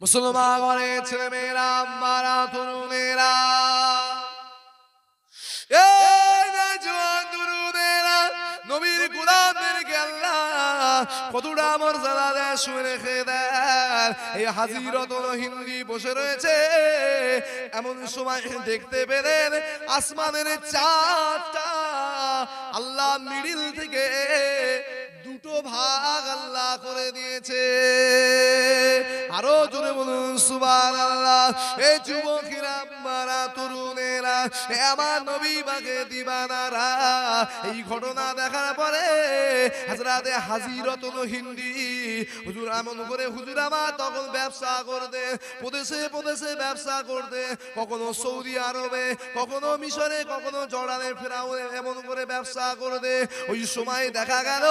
মুসলমান ঘরে ছেলে মেয়েরা মারা তরুণেরা নবীর গোলামদেরকে আল্লাহ কতটা মর্যাদা দেয় শুনে রেখে দেন। এই হাজিরতুল হিন্দি বসে রয়েছে, এমন সময় দেখতে পেলেন আসমানের চাঁদটা আল্লাহ মিডিল থেকে দুটো ভাগ আল্লাহ করে দিয়েছে। আরো জোরে বলুন সুবহানাল্লাহ। এই যুবকেরা মারা তরুণেরা আমার নবী পাকে দিবানারা এই ঘটনা দেখার পরে হযরতে হাজিরতুল হিন্দি হুজুর এমন করে হুজুর আমার তখন ব্যবসা করতে প্রদেশে প্রদেশে ব্যবসা করতে, কখনো সৌদি আরবে, কখনো মিশরে, কখনো জর্ডানে, ফেরাউনে এমন করে ব্যবসা করতে। ওই সময় দেখা গেল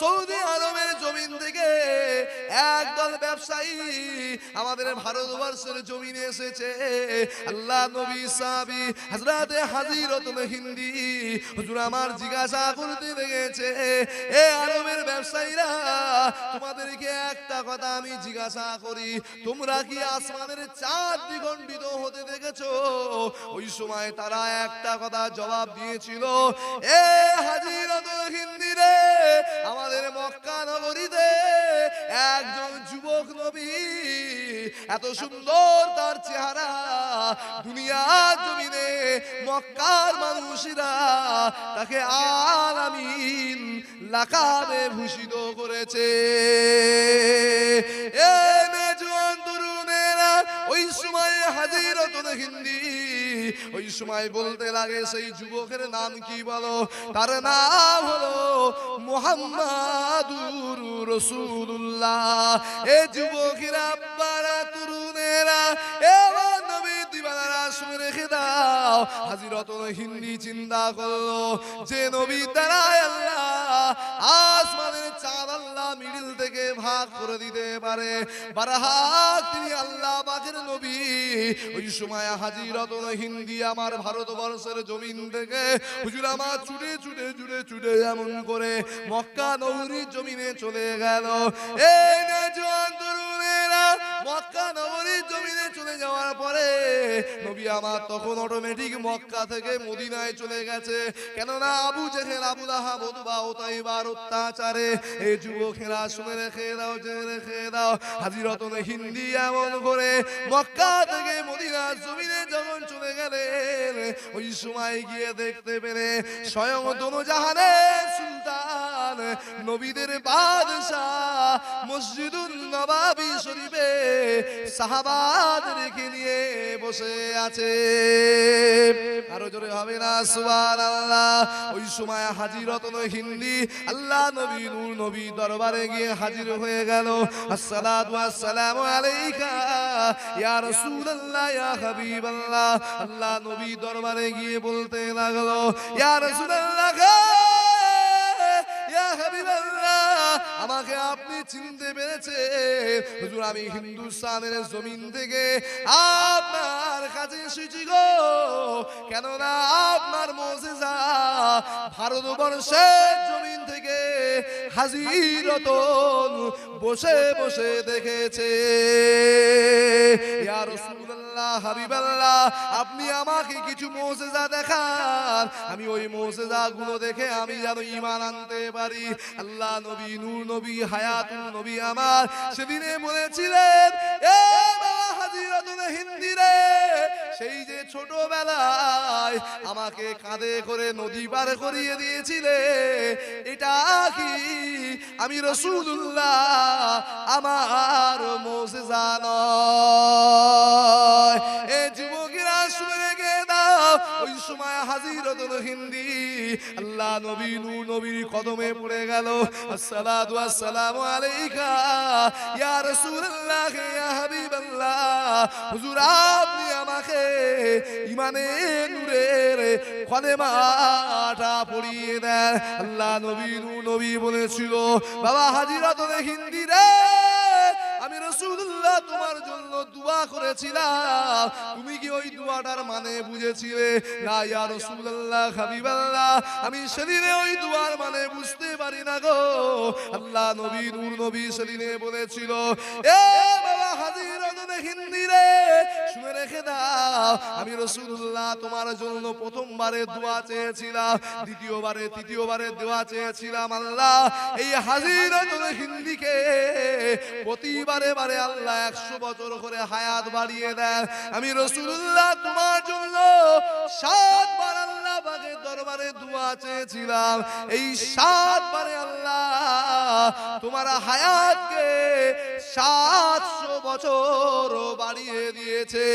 সৌদি আরবের জমিন থেকে একদল ব্যবসায়ী আমাদের ভারতবর্ষের জমিনে এসেছে। আল্লাহ নবী সাহাবী হযরতে হাজিরতুল হিন্দি হুজুর আমার জিজ্ঞাসা করতে লেগেছে, এ আরবের ব্যবসায়ীরা, তোমাদেরকে একটা কথা আমি জিজ্ঞাসা করি, তোমরা কি আসমানের চাঁদ দ্বিখণ্ডিত হতে দেখেছো? ওই সময় তারা একটা কথা জবাব দিয়েছিল, এ হাজিরতুল হিন্দি রে, আমাদের মক্কা নগরীতে একজন যুবক নবী, এত সুন্দর তার চেহারা, দুনিয়ার জমিনে মক্কার মানুষেরা তাকে আলামিন লাকাবে ভূষিত করেছে। এ জওয়ান তরুণেরা, ওই সময় হাজিরতুল হিন্দি ওই সময় বলতে লাগে, সেই যুবকের নাম কি বলো? তার নাম হলো মুহাম্মাদুর রাসূলুল্লাহ। এ যুবকেরা বারা তরুণেরা, এ নবী দিবানারা শুনে রেখে দাও। হাজিরতুল হিন্দি চিন্তা করলো যে নবী দ্বারা আল্লাহ আসমানের চাঁদ আল্লাহ মিডিল থেকে ভাগ করে দিতে পারে, বারহাক তিনি আল্লাহ পাকের নবী। ওই সময় হাজিরতুল হিন্দি আমার ভারতবর্ষের জমিন থেকে হুজুর আমার ছুটে ছুটে ছুটে ছুটে এমন করে মক্কা নগরীর জমিনে চলে গেল। এই জওয়ান তরুণেরা মক্কা নগরীর জমিনে চলে যাওয়ার পরে নবী আমার তখন অটোমেটিক মক্কা থেকে মদিনায় চলে গেছে। কেননা আবু জেহেল, আবু লাহাব, উতবা, উতাইবার অত্যাচারে এই যুবকেরা শুনে রেখে দাও, জেনে রেখে দাও, হাজিরতুল হিন্দি এমন করে মক্কা থেকে মদিনার জমিনে যখন চলে গেলেন, ওই সময় গিয়ে দেখতে পেলে স্বয়ং দোনোজাহানের সুলতান, নবীদের বাদশাহ মসজিদুন নববী শরীফে সাহাবাদেরকে নিয়ে বসে আছে। আরো জোরে হবে না সুবহানাল্লাহ। ওই সময় হাজিরতুল হিন্দি আল্লাহ নবী নূর নবী দরবারে গিয়ে হাজির হয়ে গেল। আসসালাতু ওয়াসসালামু আলাইকা ইয়া রাসূলুল্লাহ ইয়া হাবিবাল্লাহ। আল্লাহ নবী দরবারে গিয়ে বলতে লাগলো, ইয়া রাসূলুল্লাহ, ইয়া হাবিবাল্লাহ, আমাকে আপনি চিনতে পেরেছেন? হুজুর আমি হিন্দুস্তানের জমিন থেকে আপনার কাছে এসেছি গো, কেননা আপনার মুজিজা ভারতবর্ষের জমিন থেকে হাজিরতুল বসে বসে দেখেছে। ইয়া রাসূলুল্লাহ, হাবিবাল্লাহ, আপনি আমাকে কিছু মুজিজা দেখান, আমি ওই মুজিজা গুলো দেখে আমি যেন ঈমান আনতে পারি। আল্লাহ নবী নূর নবী হায়াতুল নবী আমার সেদিনে বলেছিলেন, এ বাবা হাজিরতুল হিন্দি রে, সেই যে ছোটবেলায় আমাকে কাঁধে করে নদী পার করিয়ে দিয়েছিলে, এটা কি আমি রাসূলুল্লাহ আমার মুজিজা নয়? এ যুবকেরা শুনে রেখে দাও। ওই সময় হাজিরতুল হিন্দি আল্লাহ নবী নূর নবীর কদমে পড়ে গেল। আসসালাতু ওয়াসসালামু আলাইকা ইয়া রাসূলুল্লাহ ইয়া হাবিবাল্লাহ। হুজুর আপনি আমাকে ঈমানের নূরের কলেমাটা পড়িয়ে দেন। আল্লাহ নবী নূর নবী বলেছিল, বাবা হাজিরতুল হিন্দি রে, আমি রাসূলুল্লাহ তোমার জন্য দোয়া করেছিলাম, তুমি কি ওই দোয়াটার মানে বুঝেছিলে? না ইয়া রাসূলুল্লাহ, হাবিবাল্লাহ, আমি সেদিনে ওই দোয়ার মানে বুঝতে পারি না গো। আল্লাহ নবী নূর নবী সেদিনে বলেছিল, এ বাবা হাজিরতুল আমি রাসূলুল্লাহ তোমার জন্য প্রথমবারে দোয়া চেয়েছিলাম, দ্বিতীয়বারে তৃতীয়বারে দোয়া চেয়েছিলাম, আল্লাহ এই হাজিরাতুল হিন্দিকে প্রতিবারে বারে আল্লাহ 100 বছর করে হায়াত বাড়িয়ে দেন। আমি রাসূলুল্লাহ তোমার জন্য 7 বার আল্লাহ পাকের দরবারে দোয়া চেয়েছিলাম, এই 7 বারে আল্লাহ তোমার হায়াতকে 700 বছর বাড়িয়ে দিয়েছে।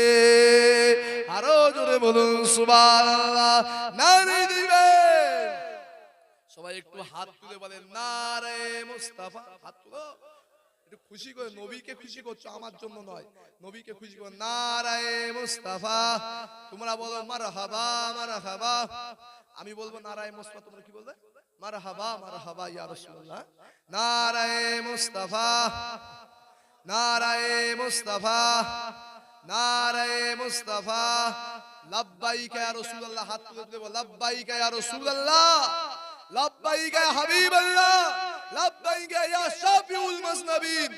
আরো জোরে বলুন সুবহানাল্লাহ। নারে দিবেন সবাই একটু হাত তুলে বলেন নারে মুস্তাফা। হাত তুলো একটু খুশি করে, নবীকে খুশি করছো, আমার জন্য নয়, নবীকে খুশি করো। নারে মুস্তাফা। তোমরা বলো মারহাবা মারহাবা। আমি বলবো নারে মুস্তাফা, তোমরা কি বলবে? মারহাবা মারহাবা ইয়া রাসূলুল্লাহ। নারে মুস্তাফা নারে মুস্তাফা নারে মুস্তাফা। লাব্বাইক ইয়া রাসূলুল্লাহ। হাত তুলে তুলে বল লাব্বাইক ইয়া রাসূলুল্লাহ, লাব্বাইক ইয়া হাবিবাল্লাহ, লাব্বাইক ইয়া শাফিউল মুজনাবিন,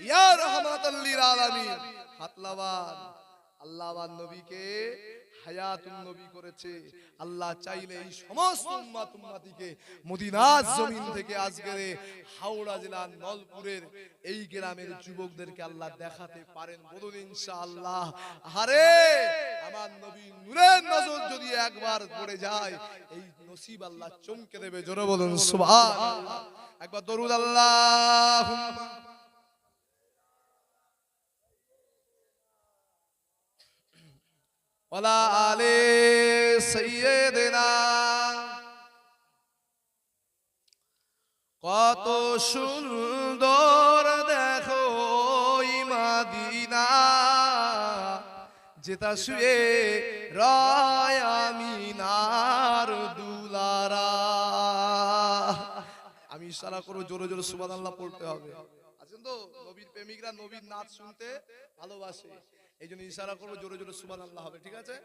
ইয়া রাহমাতাল লিল আলামিন। হাতলাবান আল্লাহবান নবীকে হায়াতুন নবী করেছে। আল্লাহ চাইলে এই সমস্ত উম্মত উম্মতিকে মদিনার জমিন থেকে আজকের হাওড়া জেলার নলপুরের এই গ্রামের যুবকদেরকে আল্লাহ দেখাতে পারেন। বলুন ইনশাআল্লাহ। আরে আমার নবী নূরের নজর যদি একবার পড়ে যায়, এই নসিব আল্লাহ চমকে দেবে। জোরে বলুন সুবহানাল্লাহ। একবার দরুদ আল্লাহুম্মা ওয়ালা আলে সাইয়্যিদিনা। কত সুন্দর দেখো মদিনা, যেটা শুয়ে রয় আমিনার দুলারা। আমি ইশারা করব, জোরে জোরে সুবহানাল্লাহ পড়তে হবে। আছেন তো নবীর প্রেমিকরা নবীর নাচ শুনতে ভালোবাসে, এই জন্য ইশারা করবো, জোরে জোরে সুবহানাল্লাহ হবে, ঠিক আছে?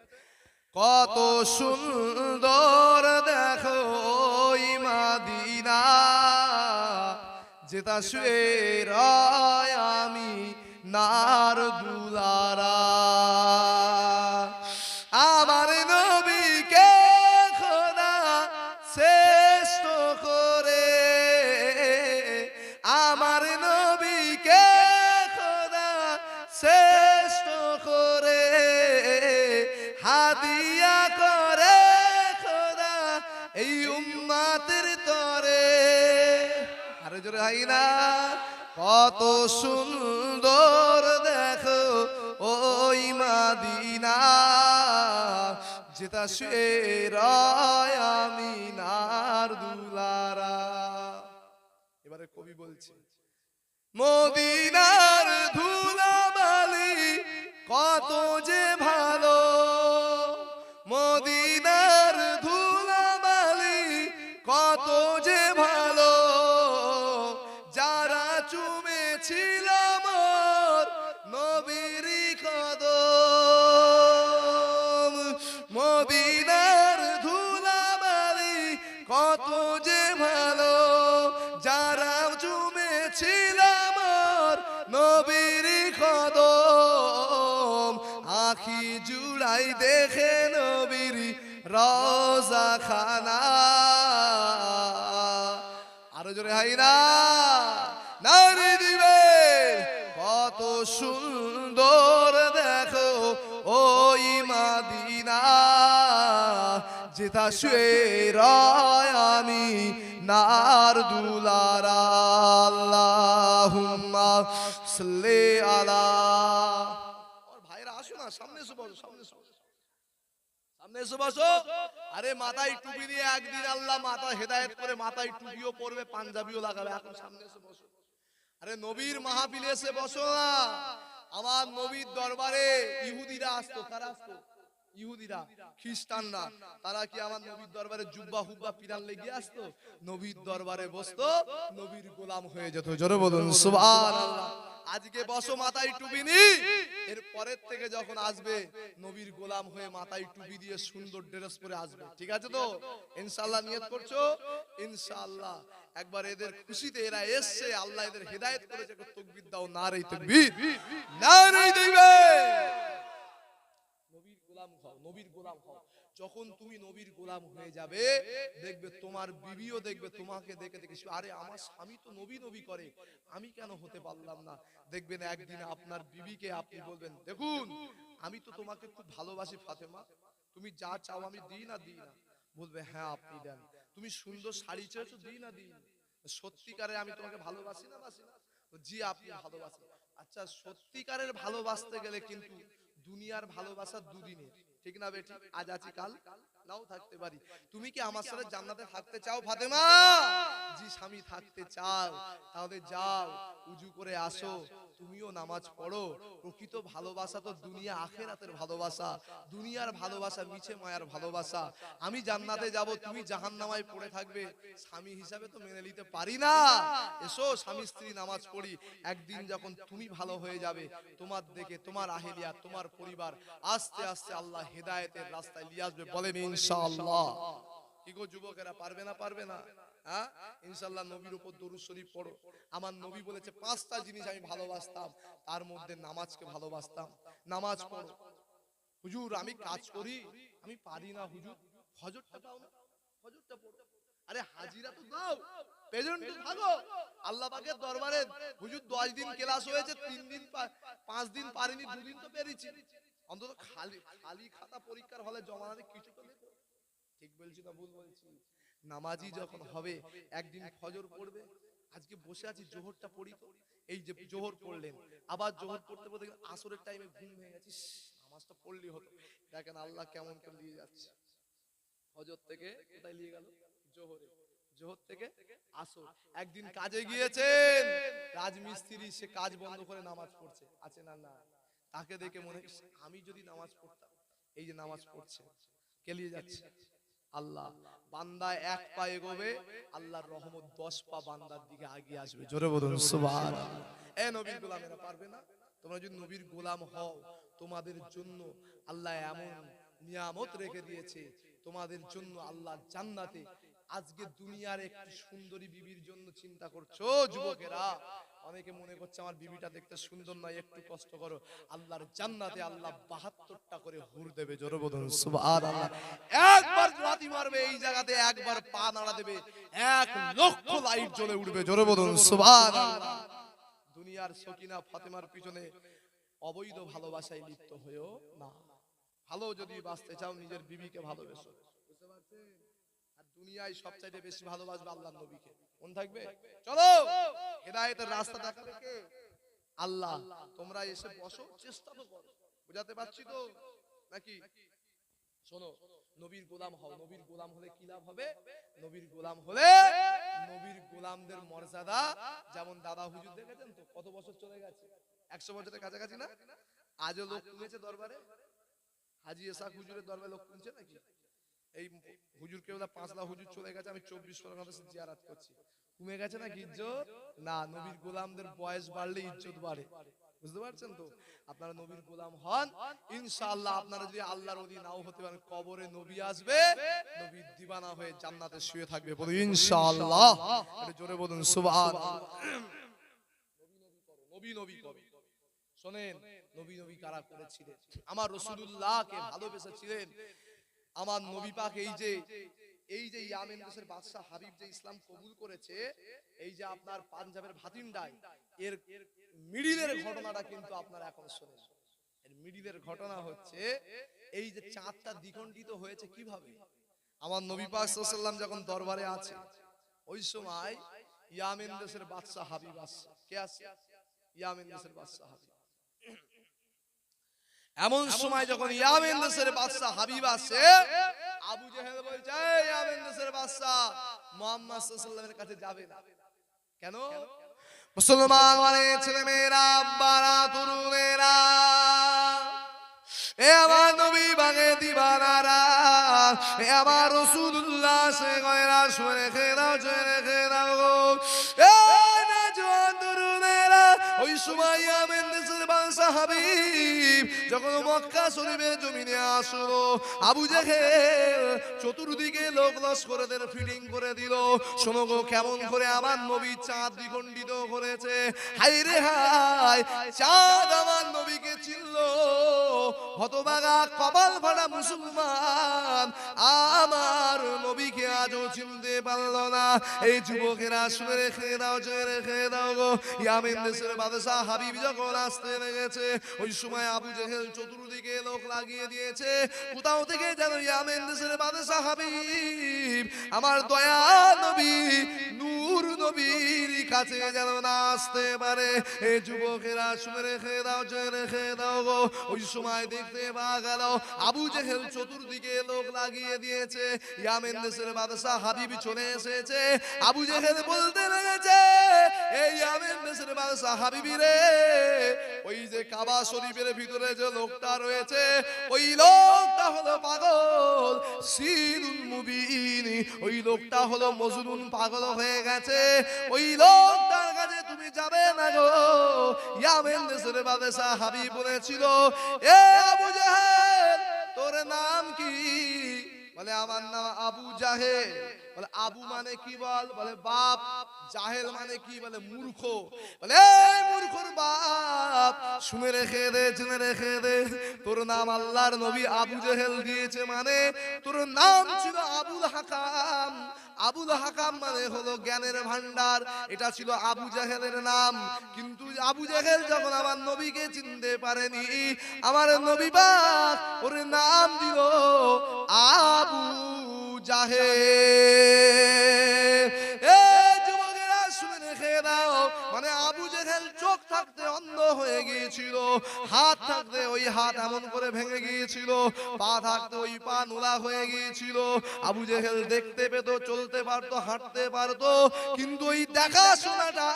কত সুন্দর দেখো মদিনা, যেটা শুয়ে রয় আমি নার দুলারা। আমার নবীকে খোদা শ্রেষ্ঠ করে, আমার নবীকে খোদা শ্রেষ্ঠ করে হাদিয়া করে খোদা এই উম্মতের তরে। আরে জোরে হাই না। কত সুন্দর দেখো ওই মদিনা, যেটা শুয়ে রয় আমিনার দুলারা। এবারে কবি বলছে মদিনার ধুলাবালি কত যে ভালো, মদিনার ধুলাবালি কত যে ভালো, যারা চুমেছিল মোর নবীর কদম। মদিনার ধুলাবালি কত যে ভালো, যারা চুমেছিল মোর নবীর কদম। আখি জুড়াই দেখে নবীর রওজা খানা। আরো জোরে হাই না। নারী দিবে কত সুন্দর দেখো ওই মদিনা, যেটা শুয়ে রয় আমি নার দুলারা। আল্লাহুম্মা সাল্লি আলা। আর ভাইরা আসো না, সামনে এসে বসো, সামনে এসে বসো, সামনে এসে বসো। আরে মাথায় টুপি দিয়ে একদিন আল্লাহ মাথা হেদায়েত করে মাথায় টুপিও পরবে, পাঞ্জাবিও লাগাবে। এখন সামনে এসে বসো। আরে নবীর মাহফিলে এসে বসো না। আমার নবীর দরবারে ইহুদিরা আসতো। কারা আসতো? ইহুদিরা, খ্রিস্টানরা। তারা কি আমার নবীর দরবারে জুব্বা হুব্বা পিরান লেগে আসতো? নবীর দরবারে বসতো, নবীর গোলাম হয়ে যেত। জোরে বলুন সুবহানাল্লাহ। আজকে বসো মাথায় টুপি নি, এর পরের থেকে যখন আসবে নবীর গোলাম হয়ে মাথায় টুপি দিয়ে সুন্দর ড্রেস পরে আসবে। ঠিক আছে তো? ইনশাআল্লাহ নিয়ত করছো? ইনশাআল্লাহ। একবার এদের খুশিতে এরা এসছে, আল্লাহ এদের হেদায়েত করেছে। তাকবীর দাও, নারে তাকবীর, নারে তাকবীর। নবীর গোলাম নবীর গোলাম হও। যখন তুমি নবীর গোলাম হয়ে যাবে, দেখবে তোমার বিবিও দেখবে তোমাকে দেখে দেখে, আরে আমার স্বামী তো নবী নবী করে, আমি কেন হতে পারলাম না। দেখবেন একদিন আপনার বিবিকে আপনি বলবেন, দেখুন আমি তো তোমাকে খুব ভালোবাসি ফাতেমা, তুমি যা চাও আমি দিই না দিই না। বলবে হ্যাঁ আপনি দেন। তুমি সুন্দর শাড়ি চেয়েছো, দিই না দিই না। সত্যিকারে আমি তোমাকে ভালোবাসি না বাসি না? জি আপনি ভালোবাসেন। আচ্ছা সত্যিকারের ভালোবাসতে গেলে কিন্তু দুনিয়ার ভালোবাসা দুদিনের, ঠিক না বেটি? আজ আছি কাল নাও থাকতে পারি। তুমি কি আমার সাথে জান্নাতে থাকতে চাও ফাতেমা? জি স্বামী থাকতে চাও, তাহলে যাও উজু করে আসো, তুমিও নামাজ পড়ো। প্রকৃত ভালোবাসা তো দুনিয়া আখিরাতের ভালোবাসা। দুনিয়ার ভালোবাসা মিছে মায়ার ভালোবাসা। আমি জান্নাতে যাব, তুমি জাহান্নামায় পড়ে থাকবে, স্বামী হিসাবে তো মেনে নিতে পারি না। এসো স্বামী স্ত্রী নামাজ পড়ি। একদিন যখন তুমি ভালো হয়ে যাবে, তোমার দেখে তোমার আহেলিয়া তোমার পরিবার আস্তে আস্তে আল্লাহ হেদায়েতের রাস্তায় নিয়ে আসবে। বলেন ইনশাআল্লাহ। কি গো যুবকেরা, পারবে না পারবে না? হ্যাঁ ইনশাআল্লাহ। নবীর উপর দরুদ শরীফ পড়ো। আমার নবী বলেছে 5টা জিনিস আমি ভালোবাসতাম, তার মধ্যে নামাজকে ভালোবাসতাম। নামাজ পড়ো। হুজুর আমি কাজ করি, আমি পারি না হুজুর। ফজরটা দাও না, ফজরটা পড়ো। আরে হাজিরা তো দাও, প্রেজেন্টে থাকো আল্লাহ পাকের দরবারে। হুজুর 10 দিন ক্লাস হয়েছে, 3 দিন 5 দিন পারিনি, 2 দিন তো পেরেছি। অন্তত খালি খালি খাতা পরীক্ষার হলে জমা না দিয়ে কিছু তো লেখো। ঠিক বলছি না ভুল বলছি? নামাজি যখন হবে, একদিন ফজর পড়বে। আজকে বসে আছি জোহরটা পড়ি তো, এই যে জোহর পড়লেন, আবার জোহর পড়তে পড়তে আসরের টাইমে ঘুম ভেঙে গেছিস, নামাজটা পড়লি হতো। দেখেন আল্লাহ কেমন করে নিয়ে যাচ্ছে। ফজর থেকে কোথায় নিয়ে গেল? জোহরে। জোহর থেকে আসর। একদিন কাজে গিয়েছেন, রাজমিস্ত্রি, সে কাজ বন্ধ করে নামাজ পড়ছে, আছে না না? তাকে দেখে মনে হচ্ছে আমি যদি নামাজ পড়তাম। এই যে নামাজ পড়ছে, কে নিয়ে যাচ্ছে? আল্লাহ। বান্দা এক পা এগোবে, আল্লাহর রহমত 10 পা বান্দার দিকে এগিয়ে আসবে। জোরে বলুন সুবহানাল্লাহ। এ নবীর গোলামেরা, পারবে না? তোমরা যদি নবীর গোলাম হও, তোমাদের জন্য আল্লাহ এমন নিয়ামত রেখে দিয়েছে, তোমাদের জন্য আল্লাহ জান্নাতে। আজকে দুনিয়ার একটি সুন্দরী বিবির জন্য চিন্তা করছো যুবকেরা। অনেকে মনে করছে আমার বিবিটা দেখতে সুন্দর নয়, একটু কষ্ট করো। আল্লাহর জান্নাতে আল্লাহ 72টা করে হুর দেবে। জোরে বলুন সুবহানাল্লাহ। একবার লাথি মারবে এই জায়গাতে, একবার পা নাড়া দেবে, 1 লক্ষ লাইট জ্বলে উঠবে। জোরে বলুন সুবহানাল্লাহ। দুনিয়ার সকিনা ফাতেমার পিছনে অবৈধ ভালোবাসায় লিপ্ত হয়েও না। ভালো যদি বাঁচতে চাও, নিজের বিবিকে ভালোবেসো। বুঝতে পারছেন? আর দুনিয়ায় সবচাইতে বেশি ভালোবাসবে আল্লাহর নবীকে। মন থাকবে? চলো হেদায়েতের রাস্তা দেখাবে কে? আল্লাহ। তোমরা এসে বসো, চেষ্টা তো করো। বুঝাতে পারছি তো নাকি? শোনো, নবীর গোলাম হও। নবীর গোলাম হলে কি লাভ হবে? নবীর গোলাম হলে নবীর গোলামদের মর্যাদা, যেমন দাদা হুজুর দেখেছেন তো কত বছর চলে গেছে, 100 বছরের কাছাকাছি না? আজও লোক কমেছে দরবারে। হাজী ইসাক হুজুরের দরবারে লোক কমছে নাকি? এই হুজুর কেবল 5 লাখ হুজুর চলে গেছে, আমি 24 পরগনাতে জিয়ারত করছি। কমে গেছে নাকি ইজ্জত? না, নবীর গোলামদের বয়স বাড়লে ইজ্জত বাড়ে। বুঝতে পারছেন তো? আপনারা নবীর গোলাম হন, ইনশাআল্লাহ। আপনারা যদি আল্লাহর ওলি নাও হতে পারেন, কবরে নবী আসবে, নবীর দিওয়ানা হয়ে জান্নাতে শুয়ে থাকবে। বলুন ইনশাআল্লাহ। এটা জোরে বলুন সুবহানাল্লাহ। নবী নবী করো, নবী নবী করো। শুনেন, নবী নবী কারা করেছিলেন? আমার রাসূলুল্লাহকে ভালোবেসেছিলেন। আমার নবী পাক এই যে ইয়ামেন দেশের বাদশা হাবিব যে ইসলাম কবুল করেছে, এই যে আপনার পাঞ্জাবের ভাতিন্ডায়, এর মিডিলের ঘটনাটা কিন্তু আপনারা এখন শুনেন। এর মিডিলের ঘটনা হচ্ছে এই যে চাঁদটা দ্বিখণ্ডিত হয়েছে কিভাবে। আমার নবী পাক সাল্লাল্লাহু আলাইহি ওয়াসাল্লাম যখন দরবারে আছে, ওই সময় ইয়ামেন দেশের বাদশা হাবিব আসছে। কে আসছে? ইয়ামেন দেশের বাদশা হাবিব। এমন সময় যখন ইয়ামেন দেশের বাদশা হাবিব আসে, আবু জেহেল বলছে এই ইয়ামেন দেশের বাদশা মুহাম্মদ সাল্লাল্লাহু আলাইহি ওয়াসাল্লামের কাছে যাবে না কেন? মুসলমান মানে ছেলে মেয়েরা, আব্বারা, তরুণেরা, এ আমার নবী বাগে দিবানারা, এ আমার রাসূলুল্লাহ সে গয়রা শুনে খেরাও জেনে খেরাও। এ না জওয়ান তরুণেরা, ওই সময় ইয়ামেন দেশের বাদশা হাবিব যখন মক্কা শরীফের জমিনে আসলো, আবু জেহেল চতুর্দিকে লোক লস্করদের ফিটিং করে দিল। শোনো গো, কেমন করে আমার নবী চাঁদ দ্বিখণ্ডিত করেছে। হায় রে হায়, চাঁদ আমার নবীকে চিনল, হতভাগা কপাল ফাটা মুসলমান আমার নবীকে আজও চিনতে পারলো না। এই যুবকেরা শুনে রেখে দাও, জেনে রেখে দাও গো, ইয়ামেন দেশের বাদশা হাবিব যখন আসতে লেগেছে ওই সময় আবু জেহেল চতুর্দিকে লোক লাগিয়ে দিয়েছে। কোথাও থেকে যেন ইয়ামেন দেশের বাদশা হাবিব আমার দয়া নবী নূর নবীর কাছে যেন না আসতে পারে। এই যুবকেরা শুনে রেখে দাও, জেনে রেখে দাও গো, ওই সময় দেখতে পাওয়া গেল আবু জেহেল চতুর্দিকে লোক লাগিয়ে দিয়েছে। ইয়ামেন দেশের বাদশা হাবিব চলে এসেছে। আবু জেহেল বলতে লেগেছে, এই ইয়ামেন দেশের বাদশা হাবিবি রে, ওই যে কাবা শরীফের ভিতরে যে লোকটা রয়েছে ওই লোকটা হলো পাগল সিরুল মুবিন, ওই লোকটা হলো মজনুন, পাগল হয়ে গেছে। ওই লোকটার কাছে তুমি যাবে না গো। ইয়ামেন দেশের বাদশা হাবিব বলেছিল, এ আবু জেহেল তোর নাম কি? বলে আমার নাম আবু জাহেল। বলে আবু মানে কি? বলে বাপ। জাহেল মানে কি? বলে মূর্খ। বলে এই মূর্খর বাপ, শুনে রেখে দে, জেনে রেখে দে, তোর নাম আল্লাহর নবী আবু জেহেল দিয়েছে মানে তোর নাম ছিল আবুল হাকাম। আবুল হাকাম মানে হলো জ্ঞানের ভান্ডার, এটা ছিল আবু জাহেলের নাম। কিন্তু আবু জাহেল যখন আমার নবীকে চিনতে পারেনি, আমার নবী পাক ওর নাম দিল আবু জাহেল। এই যুবকেরা শুনে রেখে দাও, মানে আবু জাহেল চোখ থাকতে অন্ধ হয়ে গিয়েছিল, হাত থাকতে ওই হাত এমন করে ভেঙে গিয়েছিল, পা থাকতে ওই পা নোলা হয়ে গিয়েছিল। আবু জেহেল দেখতে পেত, চলতে পারতো, হাঁটতে পারতো, কিন্তু ওই দেখাশোনাটা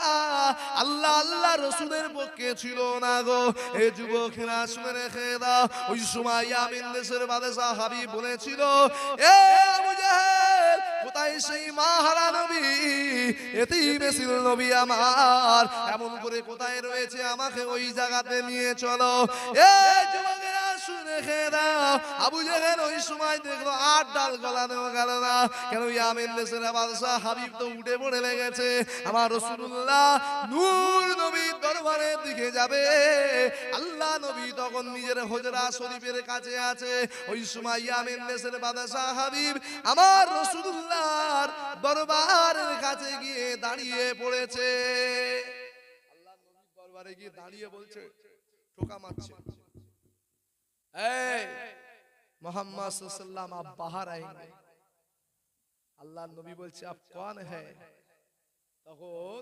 আল্লাহ আল্লাহ রসুলের পক্ষে ছিল না গো। এই যুবকেরা শুনে রেখে দাও, ওই সময় ইয়ামিন দেশের বাদশা হাবিব বলেছিল, এ আবু জেহেল কোথায় সেই মাহারা নবী, এতিম ছিল নবী আমার, এমন করে কোথায় রয়েছে, আমাকে ওই জায়গাতে নিয়ে চলো। এই যুবকেরা শুনে রেখে দাও, আবু জেহেল ওই সময় দেখলো আর ডাল গলানো গেল না। কেন? ইয়ামিন দেশের বাদশা হাবিব তো উঠে পড়ে লেগেছে, আমার রাসূলুল্লাহ নূর নবীর দরবারের দিকে যাবে। আল্লাহ নবী তখন নিজের হুজরা শরীফের কাছে আছে। ওই সময় ইয়ামিন দেশের বাদশা হাবিব আমার রাসূলুল্লাহর দরবারের কাছে গিয়ে দাঁড়িয়ে পড়েছে। আল্লাহ নবীর দরবারে গিয়ে দাঁড়িয়ে বলছে, ঠোকা মারছে, এই मोहम्मद सल्लल्लाहु आप बाहर आएंगे। আল্লাহ নবী বলছে, আপ কোন হ্যায়? তখন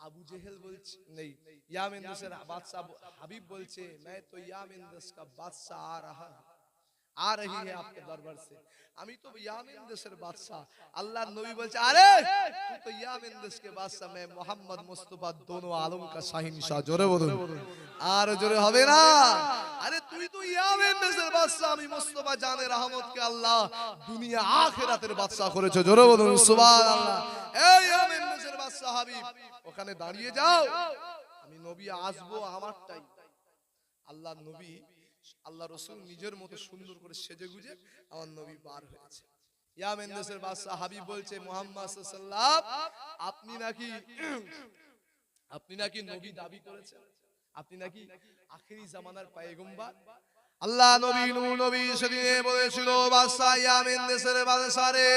আবু জেহেল বলছে, নেই, ইয়ামিন দেশের বাদশা হাবিব বলছে, मैं तो यामिन देश का बादशाह आ रही है आपके दरबार से। আমি তো ইয়ামিন দেশের বাদশা। আল্লাহর নবী বলছে, আরে তুই তো ইয়ামিন দেশ के बादशाह, मैं मोहम्मद मुस्तफा दोनों आलम का শাহিনशाह। জোরে বলুন, আর জোরে হবে না। আরে তুই তো ইয়ামিন দেশের বাদশা, আমি মুস্তাফা জানে রহমত কে আল্লাহ দুনিয়া আখিরাতের বাদশা করেছে। জোরে বলুন সুবহানাল্লাহ। এই ইয়ামিন দেশের বাদশা হাবিব ওখানে দাঁড়িয়ে যাও, আমি নবী আসবো আমারটাই। আল্লাহ নবী, আল্লাহ রাসূল নিজের মতো সুন্দর করে সেজে গুজে আমার নবী বার হয়েছে। ইয়ামিন দেশের বাদশা হাবিব বলছে, মুহাম্মদ সাল্লাল্লাহু আলাইহি ওয়াসাল্লাম আপনি নাকি নবী দাবি করেছেন, আপনি নাকি আখেরি জামানার পয়গম্বর। আল্লাহ নবী নূর নবী সেদিনে বলেছিল, বাদশা ইয়ামিন দেশের বাদশা রে,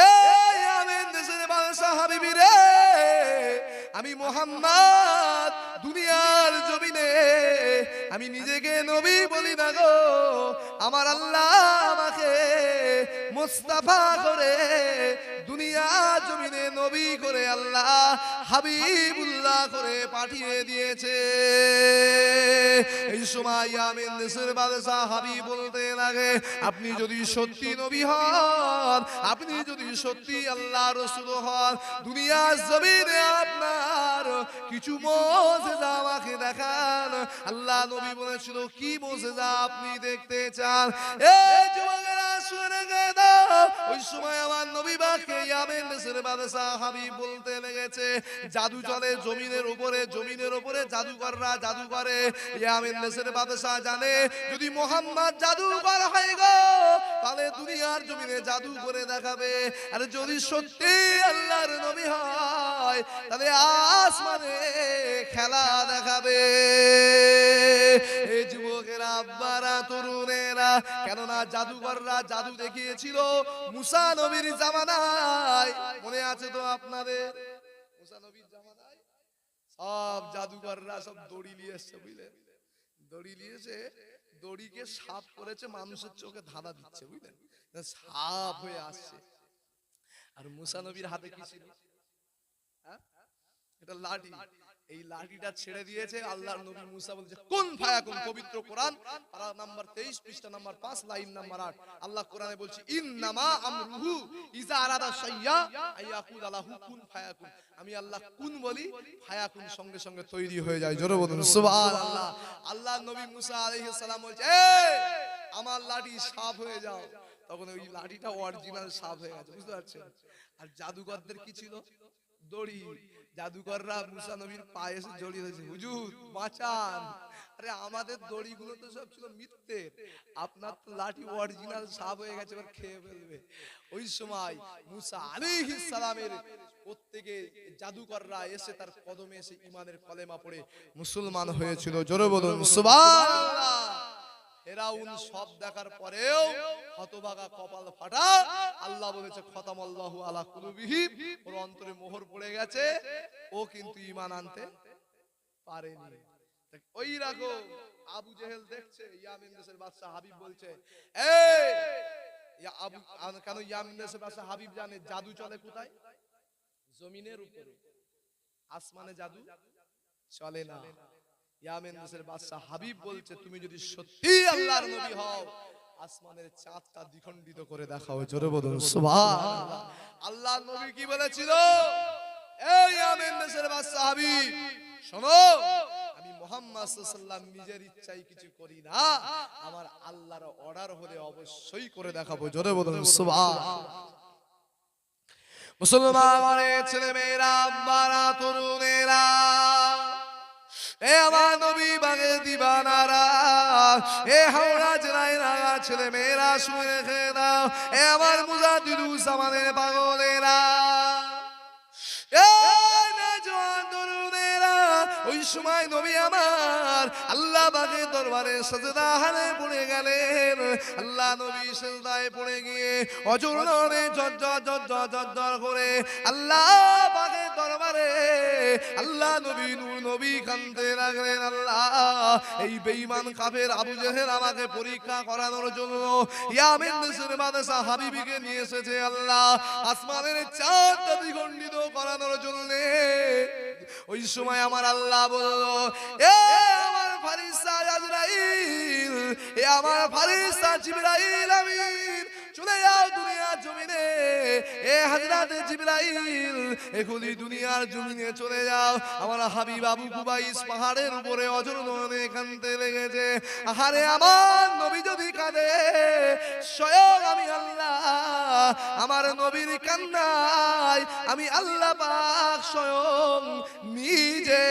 এই ইয়ামিন দেশের বাদশা হাবিবি রে, আমি মুহাম্মদ দুনিয়ার জমিনে আমি নিজেকে নবী বলি না গো, আমার আল্লাহ আমাকে মুস্তাফা করে দুনিয়ার জমিনে নবী করে আল্লাহ হাবিবুল্লাহ করে পাঠিয়ে দিয়েছে। এই সময় ইয়ামিন দেশের বাদশা হাবিব বলতে লাগে, আপনি যদি সত্যি নবী হন, আপনি যদি সত্যি আল্লাহ রাসূল হন, দুনিয়ার জমিনে আপনার কিছু মুজিজা আমাকে দেখান। আল্লাহ নবী বলেছিল, কি মুজিজা আপনি দেখতে চান? এই যুবকেরা শুনে গেল, ওই সময় আমার নবী পাককে ইয়ামিন দেশের বাদশা হাবিব বলতে লেগেছে, জাদু চলে জমিনের উপরে, জমিনের উপরে জাদুকররা জাদু করে। ইয়ামিন দেশের বাদশা জানে, যদি মুহাম্মদ জাদুকর হয় গো, তাহলে দুনিয়ার জমিনে জাদু করে দেখাবে। আর যদি সত্যি আল্লাহর নবী হয়, তাহলে আসমানে খেলা দেখাবে। এই কেননা জাদুকররা জাদু দেখিয়েছিল মুসা নবীর জামানায়, মনে আছে তো আপনাদের? মুসা নবীর জামানায় সব জাদুকররা সব দড়ি নিয়ে এসছে, বুঝলেন? দড়ি নিয়েছে, দড়িকে সাপ করেছে, মানুষের চোখে ধাঁধা দিচ্ছে, বুঝলেন? সাপ হয়ে আসছে। আর মুসা নবীর হাতে কি ছিল? এটা লাঠি। এই লাঠিটা ছেড়ে দিয়েছে আল্লাহর নবী মুসা বলছে কুন ফায়াকুন, পবিত্র কোরআন পারা নাম্বার 23 পৃষ্ঠা নাম্বার 5 লাইন নাম্বার 8। আল্লাহ কোরআনে বলছে ইন্নামা আমরুহু ইজা আরাদা শাইয়া আইয়াকুল লাহু কুন ফায়াকুন। আমি আল্লাহ কুন বলি, ফায়াকুন সঙ্গে সঙ্গে তৈরি হয়ে যায়। জোরে বলুন সুবহানাল্লাহ। আল্লাহর নবী মুসা আলাইহিস সালাম বলছে এই আমার লাঠি সাপ হয়ে যাও, তখন ওই লাঠিটা অরিজিনাল সাপ হয়ে গেছে, বুঝতে পারছেন? আর জাদুকরদের কি ছিল? দড়ি। জাদুকররা মুসা নবীর পায়ে এসে জড়িয়ে ধরেছে, হুজুর বাঁচান। আরে আমাদের দড়িগুলো তো সব ছিল মিথ্যে, আপনার তো লাঠি অরিজিনাল সাপ হয়ে গেছে, এবার খেয়ে ফেলবে। ওই সময় মুসা আলাইহিস সালামের প্রত্যেকে জাদুকররা এসে তার কদমে এসে ঈমানের কলেমা পড়ে মুসলমান হয়েছিল। জোরে বলুন সুবহানাল্লাহ। ফেরাউন সব দেখার পরেও হতভাগা কপাল ফাটা, আল্লাহ বলেছে খতামাল্লাহু আলা কুলুবিহিম, ওর অন্তরে মোহর পড়ে গেছে, ও কিন্তু ঈমান আনতে পারেনি। ওই রাখো আবু জেহেল দেখছে, ইয়ামিন দেশের বাদশা হাবিব বলছে এই আবু, কেন ইয়ামিন দেশের বাদশা হাবিব জানে জাদু চলে কোথায়? জমিনের উপরে, আসমানে জাদু চলে না। ইয়ামেন দেশের বাদশা হাবিব বলছে তুমি যদি সত্যি আল্লাহর নবী হও, আসমানের চাঁদটা দ্বিখণ্ডিত করে দেখাও। জোরে বলুন সুবহানাল্লাহ। আল্লাহর নবী কি বলেছিল? এই ইয়ামেন দেশের বাদশা হাবিব শোনো, আমি মুহাম্মদ সাল্লাল্লাহু আলাইহি ওয়াসাল্লাম নিজের ইচ্ছায় কিছু করি না, আমার আল্লাহর অর্ডার হলে অবশ্যই করে দেখাবো। জোরে বলুন সুবহানাল্লাহ। মুসলমানের ছেলে মেয়েরা, আম্মারা, তরুণেরা, এ আমার নবী বাগে দিবানারা, এ হাওড়া জেলায় রাগা ছেলে মেয়েরা শুনে রেখে দাও, এ আমার মুজাদ্দিদুস জামানের পাগলেরা, ওই সময় নবী আমার আল্লাহ পাকের দরবারে সাজদা হালে পড়ে গেলেন। আল্লাহ নবী সাজদায় পড়ে গিয়ে অজরে জজ্জর করে আল্লাহ পাকের দরবারে আল্লাহ নবী নূর নবী কাঁদতে লাগলেন, আল্লাহ এই বেঈমান কাফের আবু জেহেল আমাকে পরীক্ষা করানোর জন্য ইয়ামিন দেশের বাদশা হাবিবিকে নিয়ে এসেছে, আল্লাহ আসমানের চাঁদটা দ্বিখণ্ডিত করানোর জন্য। ওই সময় আমার আল্লাহ বলল এ আমার ফারিস্তা আজরাইল, এ আমার ফারিস্তা জিবরাইল আমিন, চলে যাও দুনিয়ার জমিনে। এ হযরত জিবরাইল এখনই দুনিয়ার জমিনে চলে যাও। আমার হাবিব আবু কুবাইস পাহাড়ের উপরে অঝর নদে কাঁদতে লেগেছে। আহারে আমার নবী যদি কাঁদে, স্বয়ং আমি আল্লাহ আমার নবীর কান্নায় আমি আল্লাহ পাক স্বয়ং নিজে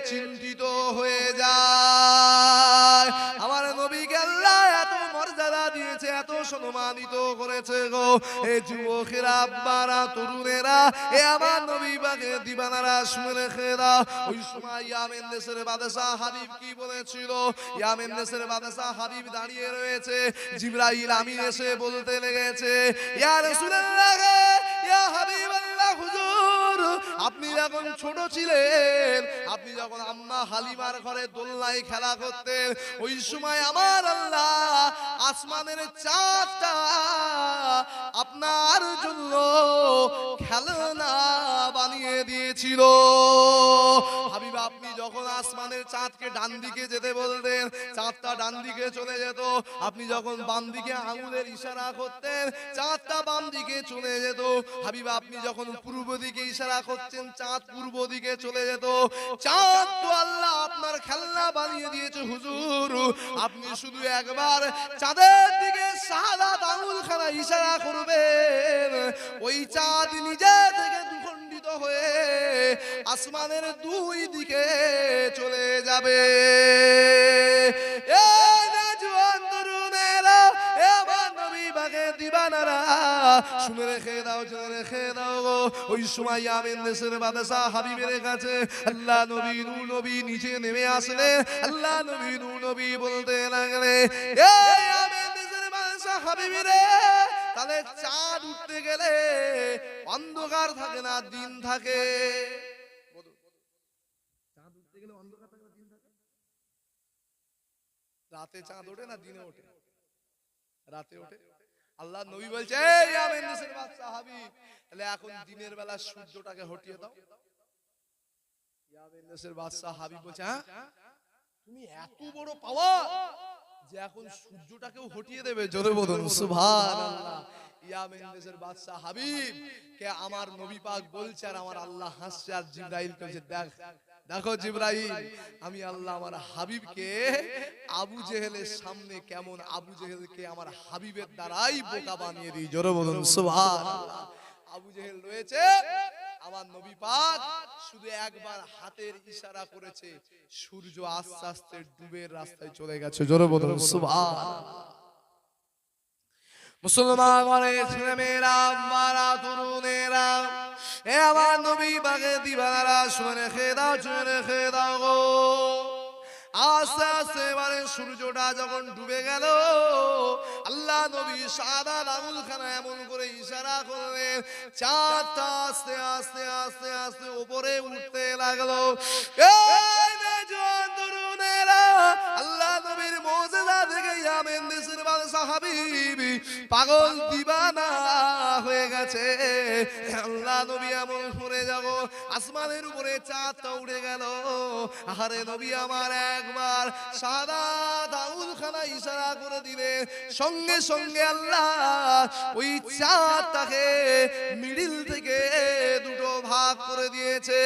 চিন্তিত হয়ে যায়। আমার নবীকে আল্লাহ এত মর্যাদা দিয়েছে, এত সম্মানিত করেছে গো। এ যুবকেরা, আব্বারা, তরুণেরা, এ আমার নবী পাকের দিবানারা শুনে রেখে দাও। ওই সময় ইয়ামেন দেশের বাদশা হাবিব কি বলেছিল? ইয়ামেন দেশের বাদশা হাবিব দাঁড়িয়ে রয়েছে, জিবরাইল আমিন এসে বলতে লেগেছে ইয়া রাসূলুল্লাহ, ইয়া হাবিবাল্লাহ, হুজুর আপনি যখন ছোট ছিলেন, আপনি যখন আম্মা হালিমার ঘরে দোলনায় খেলা করতেন, ওই সময় আমার আল্লাহ আসমানের চাঁদটা আপনার জন্য খেলনা বানিয়ে দিয়েছিল। হাবিব আপনি যখন আসমানের চাঁদকে ডান দিকে যেতে বলতেন, চাঁদটা ডান দিকে চলে যেত। আপনি যখন বাম দিকে আঙুলের ইশারা করতেন, চাঁদটা বাম দিকে চলে যেত। হাবিব আপনি যখন পূর্ব দিকে ইশারা করতেন, চাঁদ পূর্ব দিকে চলে যেত। চাঁদ তো আল্লাহ আপনার খেলনা বানিয়ে দিয়েছে হুজুর, আপনি শুধু একবার চাঁদের দিকে শাহাদাত আঙুল খানা ইশারা করবেন, ওই চাঁদ নিজে থেকে দ্বিখণ্ডিত হয়ে আসমানের দুই দিকে চলে যাবে। শুনে রেখে দাও, জেনে রেখে দাও গো। ওই সময় ইয়ামেন দেশের বাদশা হাবিবের কাছে আল্লাহ নবী নূর নবী নিচে নেমে আসলেন। আল্লাহ নবী নূর নবী বলতে লাগলেন, এই ইয়ামেন দেশের হাবিবি রে, তাহলে চাঁদ উঠতে গেলে অন্ধকার থাকে না দিন থাকে? চাঁদ উঠতে গেলে অন্ধকার থাকে না দিন থাকে? রাতে চাঁদ ওঠে না দিনে ওঠে? রাতে ওঠে। আল্লাহ নবী বলছে, এই আমিন দেশের বাদশা হাবিব, তাহলে এখন দিনের বেলা সূর্যটাকে হটিয়ে দাও। আমিন দেশের বাদশা হাবিব বলছে, হ্যাঁ তুমি এত বড় পাওয়ার যে এখন সূর্যটাকেও হটিয়ে দেবে? জোরে বলুন সুবহানাল্লাহ। ইয়ামিন দেশের বাদশা হাবিব কে আমার নবী পাক বলছে, আর আমার আল্লাহ হাসছে, আর জিবরাইল বলছে, দেখো জিবরাইল, আমি আল্লাহ আমার হাবিবকে আবু জেহেলের সামনে কেমন আবু জেহেলকে আমার হাবিবের দ্বারাই বোকা বানিয়ে দিই। জোরে বলুন সুবহানাল্লাহ। আবু জেহেল রয়েছে, আমার নবী পাক শুধু একবার হাতের ইশারা করেছে, সূর্য আস্তে আস্তে ডুবের রাস্তায় চলে গেছে। জোরে বলুন সুবহানাল্লাহ। মুসলমানের ছেলেমেয়েরা, মারা তরুণেরা, এ আমার নবী পাকের দিবানারা, শুনে খেয়ে দাও, শুনে খেয়ে দাও গো। আস্তে আস্তে এবারে সূর্যটা যখন ডুবে গেল, আল্লাহ নবী সাদা আঙুল খানা এমন করে ইশারা করলেন, চাঁদটা আস্তে আস্তে আস্তে আস্তে উপরে উঠতে লাগলো। এই নওজোয়ান তরুণেরা, আল্লাহ নবীর মুজিজা দেখে ইয়ামিন দেশের বাদশা হাবিব পাগল দিবানা হয়ে গেছে। আল্লাহ নবী এমন করে যাব, আসমানের উপরে চাঁদটা উড়ে গেল। আরে নবী আমার একবার সাদা আঙুল খানা ইশারা করে দিলে, সঙ্গে সঙ্গে আল্লাহ ওই চাঁদটাকে মিডিল থেকে দুটো ভাগ করে দিয়েছে।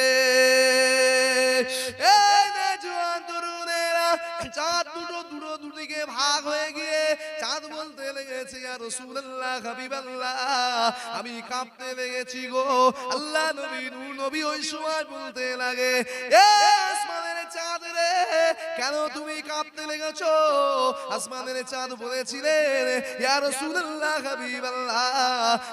এই নওজোয়ান তরুণেরা, চাঁদ দুটো দিকে ভাগ হয়ে গিয়ে চাঁদ বলতে লেগেছে, ইয়া রাসূলুল্লাহ, হাবিবাল্লাহ, আমি কাঁপতে লেগেছি গো। আল্লাহ নবী নূর নবী ওই সময় বলতে লাগে, এ আসমানের চাঁদ রে, কেন তুমি কাঁপতে লেগেছো? আসমানের চাঁদ বলেছিলেন, ইয়া রাসূলুল্লাহ, হাবিবাল্লাহ,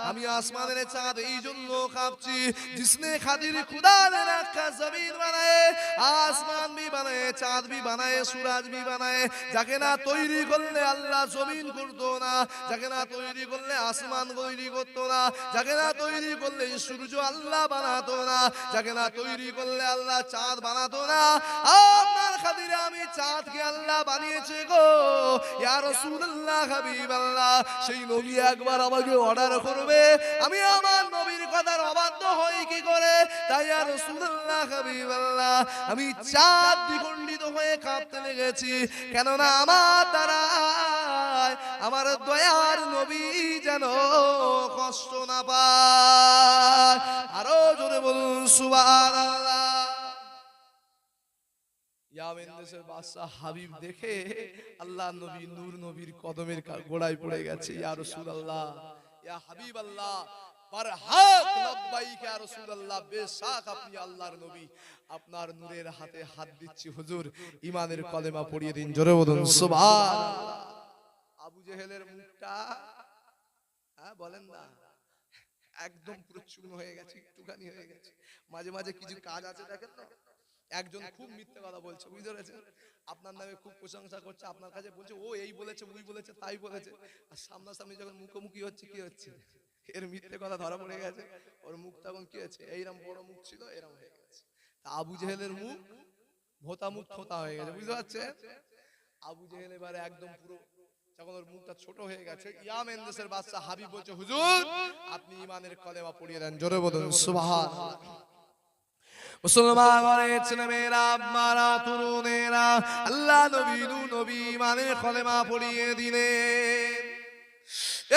আমি আসমানের চাঁদ এই জন্য কাঁপছি, जिसने खातिर खुदा ने रखा जमीन बनाए, आसमान भी बनाए, चाँद भी बनाए, सूरज भी बनाए, যাকে না তৈরি করলে আল্লাহ জমিন করতো না, যাকে না তৈরি করলে আসমান তৈরি করতো না, যাকে না তৈরি করলে সূর্য আল্লাহ বানাতো না, যাকে না তৈরি করলে আল্লাহ চাঁদ বানাতো না, আপনার খাতিরে আমি চাঁদকে আল্লাহ বানিয়েছে গো। ইয়া রাসূলুল্লাহ, হাবিবাল্লাহ, সেই নবী একবার আমাকে অর্ডার করবে, আমি আমার নবীর কথার অবাধ্য হই কি করে? তাই ইয়া রাসূলুল্লাহ, হাবিবাল্লাহ, আমি চাঁদ দ্বিখণ্ডিত হয়ে কাঁপতে লেগেছি, কেননা আমার দ্বারা আমার দয়ার নবী যেন কষ্ট না পায়। আরো জোরে বলুন সুবহানাল্লাহ। ইয়ামিন দেশের বাদশা হাবিব দেখে আল্লাহ নবী নূর নবীর কদমের গোড়ায় পড়ে গেছে। ইয়া রাসূলুল্লাহ, ইয়া হাবিবাল্লাহ, বারহাক লব্বাইক ইয়া রাসূলুল্লাহ, বেশক আপনি আল্লাহর নবী, আপনার নূরের হাতে হাত দিচ্ছি হুজুর, ঈমানের কলেমা পড়িয়ে দিন। জোরে বলুন সুবহানাল্লাহ। আবু জেহেলের মুখটা বলেন না, একদম পুরো চূর্ণ হয়ে গেছে, একটুখানি হয়ে গেছে। মাঝে মাঝে কিছু কাজ আছে দেখেন না, একজন খুব মিথ্যে কথা বলছে, বুঝতে পেরেছেন? আপনার নামে খুব প্রশংসা করছে, আপনার কাছে বলছে ও এই বলেছে, ওই বলেছে, তাই বলেছে, আর সামনাসামনি যখন মুখোমুখি হচ্ছে, কি হচ্ছে? এর মিথ্যে কথা ধরা পড়ে গেছে। ওর মুখ তখন কি হচ্ছে? এইরকম বড় মুখ ছিল, এরকম হয়ে গেছে। আবু জেহেলের মুখ ভোতা মুখ থোতা হয়ে গেছে, বুঝতে পারছেন? আবু জেহেল এবারে একদম পুরো, যখন ওর মুখটা ছোট হয়ে গেছে, ইয়ামিন দেশের বাদশা হাবিব বলছে, হুজুর আপনি ঈমানের কলেমা পড়িয়ে দেন। জোরে বলুন সুবহানাল্লাহ। মুসলমানের ছেলেমেয়েরা, মারা তরুণেরা, আল্লাহ নবী নূর নবী ঈমানের কলেমা পড়িয়ে দিলেন।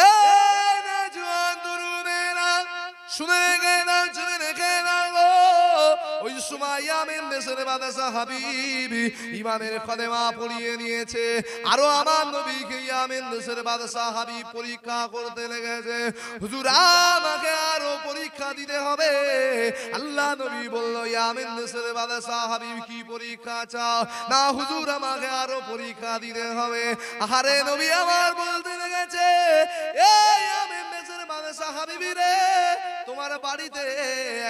এই নওজোয়ান তরুণেরা, শুনে রেখে নাও, শুনে রেখে নাও, ওই সময় ইয়ামিন দেশের বাদশা হাবিব ঈমানের কলেমা পড়িয়ে নিয়েছে। আরো আমার নবীকে ইয়ামিন দেশের বাদশা হাবিব পরীক্ষা করতে লেগেছে, হুজুর আমাকে আরো পরীক্ষা দিতে হবে। আল্লাহ নবী বলল, ইয়ামিন দেশের বাদশা হাবিব কি পরীক্ষা চাও? না হুজুর আমাকে আরো পরীক্ষা দিতে হবে। আরে নবী আমার বলতে লেগেছে, এই ইয়ামিন দেশের বাদশা হাবিব রে, তোমার বাড়িতে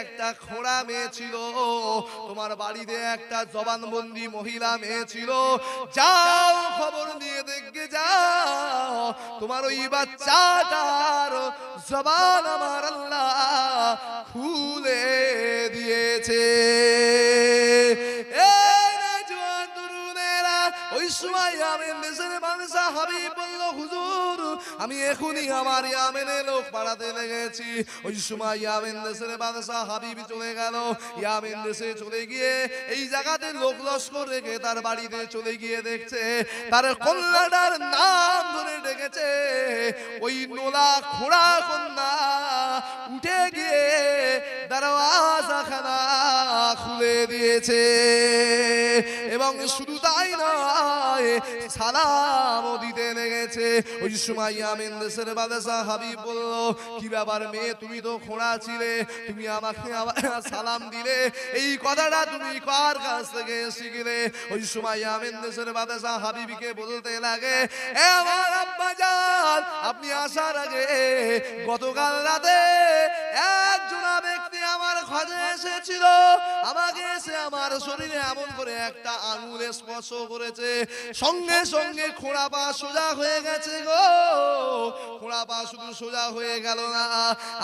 একটা খোড়া মেয়ে ছিল, তোমার বাড়িতে একটা জবানবন্দি মহিলা মেয়ে ছিল, যাও খবর নিয়ে দেখে যাও তোমার ওই বাচ্চাটার জবান আমার আল্লাহ খুলে দিয়েছে। ওই সময় ইয়ামেন দেশের বাদশা হাবিব বলল, হুজুর আমি এখনই আমার ইয়ামেনে লোক পাঠাতে লেগেছি। ওই সময় ইয়ামেন দেশের বাদশা হাবিব চলে গেল। ইয়ামেন দেশে চলে গিয়ে এই জায়গাতে লোক লস্কর রেখে তার বাড়িতে চলে গিয়ে দেখছে তার কন্যাটার নাম ধরে ডেকেছে। ওই নোলা খোড়া কন্যা উঠে গিয়ে দরওয়াজাখানা খুলে দিয়েছে এবং শুধু তাই নয় সালামও দিতে লেগেছে। ওই সময় ইয়ামেন দেশের বাদশা হাবিব বলল, কি ব্যাপার মেয়ে, তুমি তো খোঁড়া ছিলে, তুমি আমাকে সালাম দিলে, এই কথাটা তুমি কার কাছ থেকে শিখলে? ওই সময় ইয়ামেন দেশের বাদশা হাবিবকে বলতে লাগে, এ আমার আব্বাজান, আপনি আসার আগে গতকাল রাতে একজনা ব্যক্তি আমার খোঁজে এসেছিল, আমাকে এসে আমার শরীরে এমন করে একটা আঙুলে স্পর্শ করেছে, সঙ্গে সঙ্গে খোঁড়া পা সোজা হয়ে গেছে গো। খোঁড়া পা শুধু সোজা হয়ে গেল না,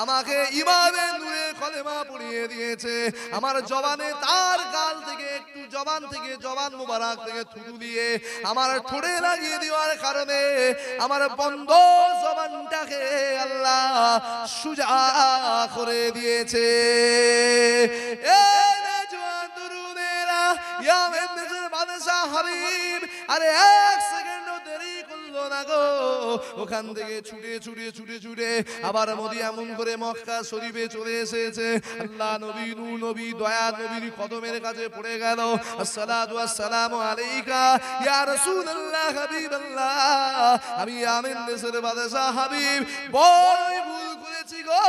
আমাকে ইমানের নূরে কলেমা পড়িয়ে দিয়েছে। আমার জবানে তার গাল থেকে একটু জবান থেকে জবান মুবারক থেকে থুতু দিয়ে আমার ঠোঁটে লাগিয়ে দেওয়ার কারণে আমার বন্ধ জবানটাকে আল্লাহ সুজা করে দিয়েছে। ইয়ামেন দেশের বাদশা হাবিব আরে এক সেকেন্ডও দেরি করলো না গো, ওখান থেকে ছুটে ছুটে ছুটে ছুটে আবার মোদি এমন করে মক্কা শরীফে চলে এসেছে। আল্লাহ নবী নূর নবী দয়া নবীর কদমের কাছে পড়ে গেল, আসসালাতু ওয়াসসালামু আলাইকা ইয়া রাসূলুল্লাহ হাবিবাল্লাহ, আমি ইয়ামেন দেশের বাদশা হাবিব বড়ই ভুল করেছি গো,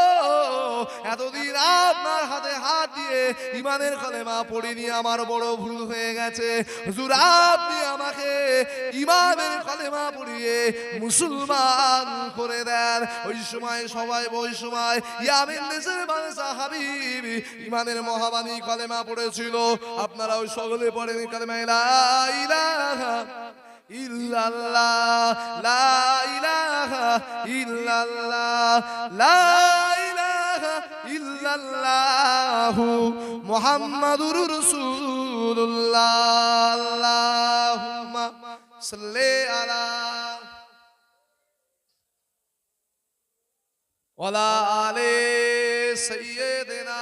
এতদিন আপনার হাতে হাত দিয়ে ইমানের কলেমা পড়িনি, আমার বড় ভুল হয়ে গেছে। হুজুর আপনি আমাকে ইমানের কলেমা পড়িয়ে মুসলমান করে দেন। ওই সময় সবাই ওই সময় ইয়ামেন দেশের বাদশা হাবিব ইমানের মহাবাণী কলেমা পড়েছিল। আপনারা ওই সকলে পড়েন কলেমা লা ইলাহা ইল্লাল্লাহ, লা ইলাহা ইল্লাল্লাহ, লা ইলাহা ইল্লাল্লাহু মুহাম্মাদুর রাসূলুল্লাহ, আল্লাহুম্মা সাল্লি আলা ওয়ালা আলি সাইয়্যিদিনা।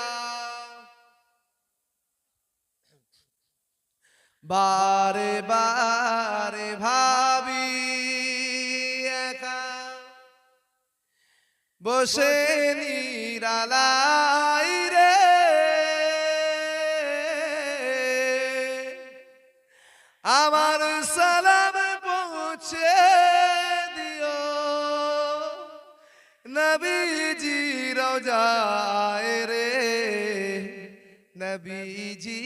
বারে বারে ভাবি একা বসে নিরালাই রে, আমার সালাম পৌঁছে দিও নবীজি রওজায় রে, নবীজি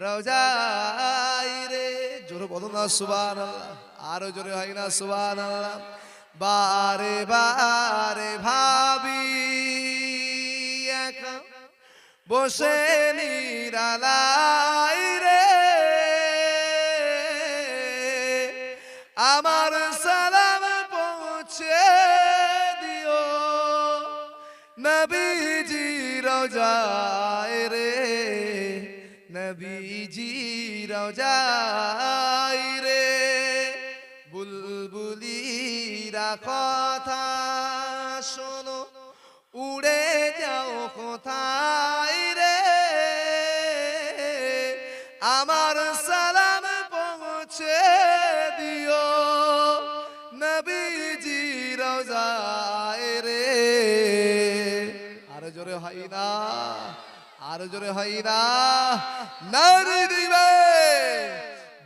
রওজায় রে। জোরে বলো না সুবহানাল্লাহ, আরো জোরে হয় না সুবহানাল্লাহ। বারে বারে ভাবি একা বসে নিরালাই রে, আমার সালাম পৌঁছে দিও নবীজি রওজায় রে, নবীজি রওজায় রে। বুলবুলিরা কথা শোনো, উড়ে যাও কোথায় রে, আমার সালাম পৌঁছে দিও নবীজি রওজায় রে। আরো জোরে হয় না, আরো জোরে হয় না, নারী দিবে।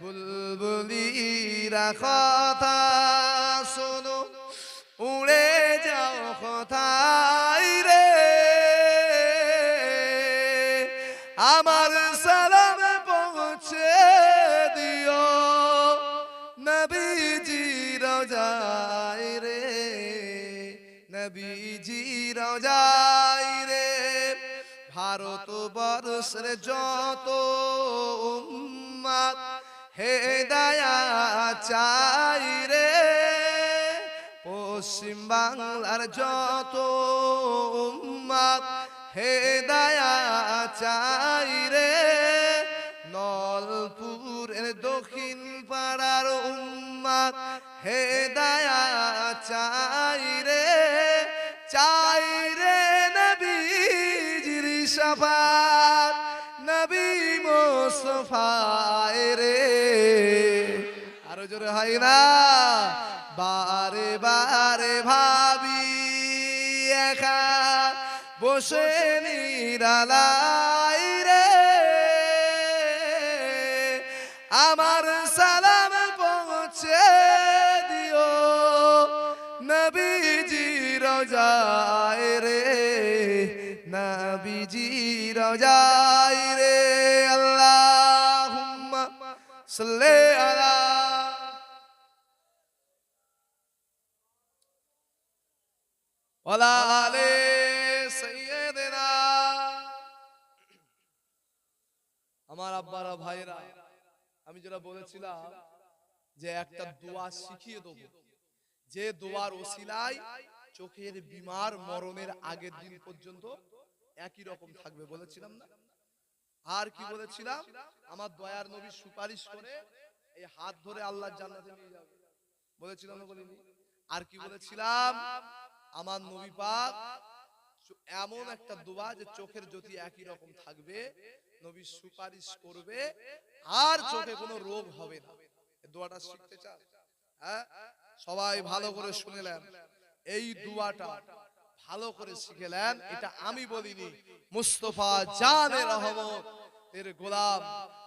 বুলবুলিরা কথা শোনো, উড়ে যাও কোথায় রে, আমার সালাম পৌঁছে দিও নবীজি রওজায় রে, নবীজি রওজায় রে। ভারতবর্ষের যত উম্মত হেদায়াত চাই রে, পশ্চিম বাংলার যত উম্মত হেদায়াত চাই রে, নলপুরের দক্ষিণ পাড়ার উম্মত হেদায়াত চাই রে, চাই রে নবীজির শাফাত, নবী মুস্তাফায় রে। আরো জোরে হয় না? বারে বারে ভাবি একা বসে নিরালাই রে, আমার সালাম পৌঁছে দিও নবীজি রোজায় রে, নবীজি রোজায় রে। আল্লাহুম্মা সাল্লি আলা ওয়ালা আলি সাইয়্যিদিনা। আমার আব্বারা ভাইরা, আমি যেটা বলেছিলাম যে একটা দোয়া শিখিয়ে দেব, যে দোয়ার ওসিলায় চোখের বিমার মরণের আগের দিন পর্যন্ত একই রকম থাকবে, বলেছিলাম না? আর কি বলেছিলাম? আমার দয়ার নবী সুপারিশ করে এই হাত ধরে আল্লাহর জান্নাতে নিয়ে যাবে, বলেছিলাম না বলিনি? আর কি বলেছিলাম? আমার নবী পাক এমন একটা দোয়া যে চোখের জ্যোতি একই রকম থাকবে, নবী সুপারিশ করবে আর চোখে কোনো রোগ হবে না। এই দোয়াটা শিখতে চান? হ্যাঁ, সবাই ভালো করে শুনেলেন। এই দোয়াটা ভালো করে শিখেলেন। এটা আমি বলিনি, মুস্তাফা জানে রহমত এর গোলাম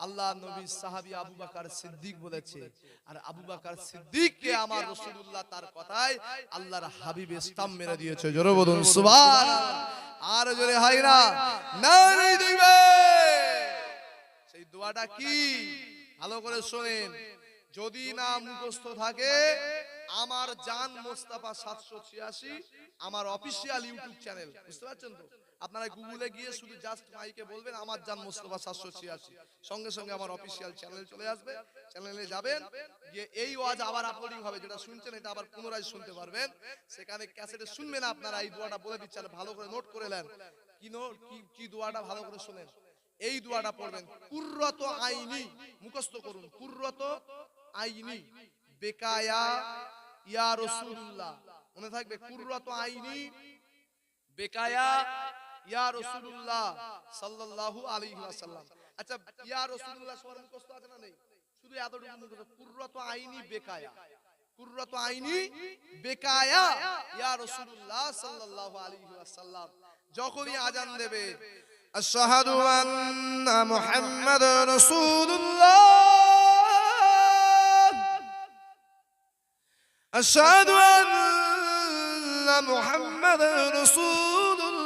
আল্লাহ নবী সাহাবী আবু বকর সিদ্দিক বলেছে। আর আবু বকর সিদ্দিককে আমার রাসূলুল্লাহ তার কথায় আল্লাহর হাবিব স্তাম্প মেরে দিয়েছে। জোরে বলুন সুবহানাল্লাহ। আর জোরে হয় না? নারী দিবে। সেই দোয়াটা কি? ভালো করে শুনেন। যদি না মুখস্থ থাকে, আমার জান মোস্তফা 786 আমার অফিশিয়াল ইউটিউব চ্যানেল, বুঝতে পারছেন তো? আপনারা গুগলে গিয়ে শুধু জাস্ট মাইকে বলবেন আমার জান মোস্তফা 786, সঙ্গে সঙ্গে আমার অফিশিয়াল চ্যানেল চলে আসবে। চ্যানেলে যাবেন, গিয়ে এই ওয়াজ আবার আপলোডিং হবে, যেটা শুনছেন এটা আবার পুনরায় শুনতে পারবেন। সেখানে ক্যাসেটে শুনবেন আপনারা। এই দোয়াটা বলে দিচ্ছি, আর ভালো করে নোট করে নেন। কি দোয়াটা ভালো করে শুনেন। এই দোয়াটা পড়বেন, কুররাত আইনি, মুখস্থ করুন। কুররাত আইনি বেকায়া ইয়া রাসূলুল্লাহ, মনে থাকবে। কুররাত আইনি বেকায়া ইয়া রাসূলুল্লাহ সাল্লাল্লাহু আলাইহি ওয়াসাল্লাম। আচ্ছা, ইয়া রাসূলুল্লাহ সবার মুখস্থ আছে না নেই? শুধু এতটুকু মুখস্থ, কুররাত আইনি বেকায়া, কুররাত আইনি বেকায়া ইয়া রাসূলুল্লাহ সাল্লাল্লাহু আলাইহি ওয়াসাল্লাম। যখনই আজান দেবে, আশহাদু আন্না মুহাম্মাদুর রাসূলুল্লাহ, আশহাদু আন্না মুহাম্মাদুর রাসূলুল্লাহ,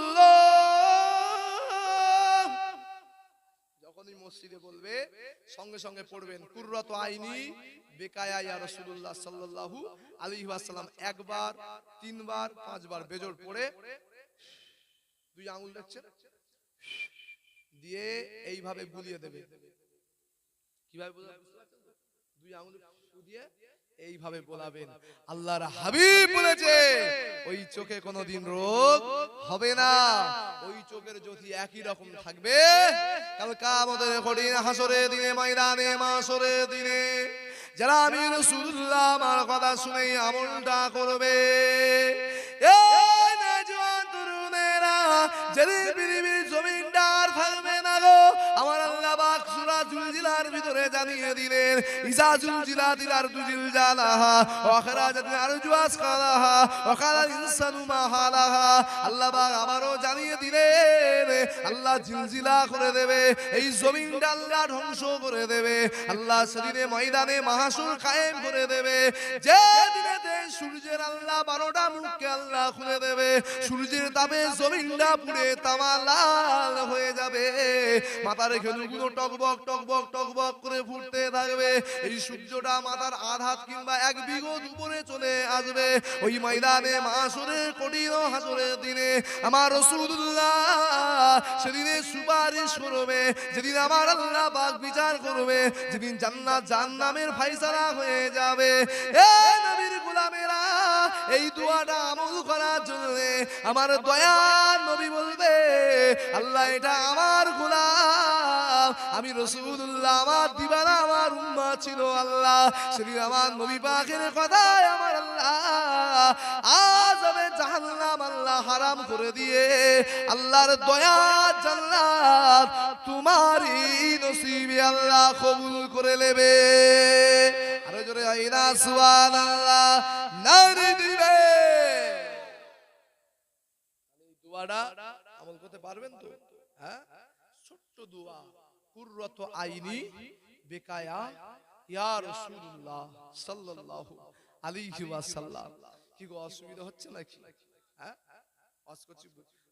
যখনই মসজিদে বলবে সঙ্গে সঙ্গে পড়বেন কুররাত আইনি বেকায়া ইয়া রাসূলুল্লাহ সাল্লাল্লাহু আলাইহি ওয়াসাল্লাম। একবার, তিনবার, পাঁচবার বেজোড় পড়ে দুই আঙ্গুল দেখছেন দিয়ে এইভাবে বুলিয়ে দেবে। কিভাবে বুঝতে পারছেন? দুই আঙ্গুল দিয়ে এইভাবে বলাবেন। আল্লাহর হাবিব বলেছে ওই চোখে কোনোদিন রোগ হবে না, ওই চোখের জ্যোতি একই রকম থাকবে। কাল কিয়ামতের কঠিন হাসরের দিনে, ময়দানে মাশরের দিনে যারা আমি রাসূলুল্লাহ আমার কথা শুনে আমলটা করবে, এই নওজোয়ান তরুণেরা, যাদের পৃথিবীর জমিনটা আর থাকবে না গো, আমার আল্লাহ পাক সূরা জুলজিলার ভিতরে জানিয়ে দিলেন, ইজা জুলজিলাতিল আরদু জিলজালাহা ওয়া আখরাজাতিল আরজু আসকালাহা ওয়া কালাল ইনসানু মা হালাহা। আল্লাহ পাক আবারও জানিয়ে দিলেন, আল্লাহ জিলজিলা করে দেবে, এই জমিনটা আল্লাহ ধ্বংস করে দেবে। আল্লাহ সেদিনে ময়দানে মাহশুর কায়েম করে দেবে, যে দিনে সূর্যের আল্লাহ 12টা মুখকে আল্লাহ খুলে দেবে, সূর্যের তাপে জমিনটা পুড়ে তামা লাল হয়ে যাবে, মাথার খেলুগুলো টকবক টকবক টকবক করে ফুটতে থাকবে। এই সূর্যটা মাথার আধাত কিংবা 1 বিঘত উপরে চলে আসবে। ওই ময়দানে মাশরের কঠিন হাসরের দিনে আমার রাসূলুল্লাহ সেদিনে সুপারিশ করবে, যেদিন আমার আল্লাহ পাক বিচার করবে, যেদিন জান্নাত জাহান্নামের ফয়সালা হয়ে যাবে। এ নবীর গোলামেরা, এই দোয়াটা আমল করার জন্য আমার দয়ার নবী বলবে, আল্লাহ এটা আমার গোলাম, আমি রাসূলুল্লাহ, আমার দিবানা, আমার উম্মত ছিল আল্লাহ। সেদিন আমার নবী পাকের কথায় আমার আল্লাহ আযাবে জাহান্নাম আল্লাহ হারাম করে দিয়ে আল্লাহর দয়া জান্নাত তোমারই নসিবে আল্লাহ কবুল করে নেবে। আরো জোরে আইনা সুবহানাল্লাহ নারে দিবে। এই দোয়াটা আমল করতে পারবেন তো? হ্যাঁ, ছোট্ট দোয়া, কুররাতু আইনি বেকায়া ইয়া রাসূলুল্লাহ সাল্লাল্লাহু আলাইহি ওয়াসাল্লাম। কি গো অসুবিধা হচ্ছে নাকি? হ্যাঁ, ওয়াজ করছি,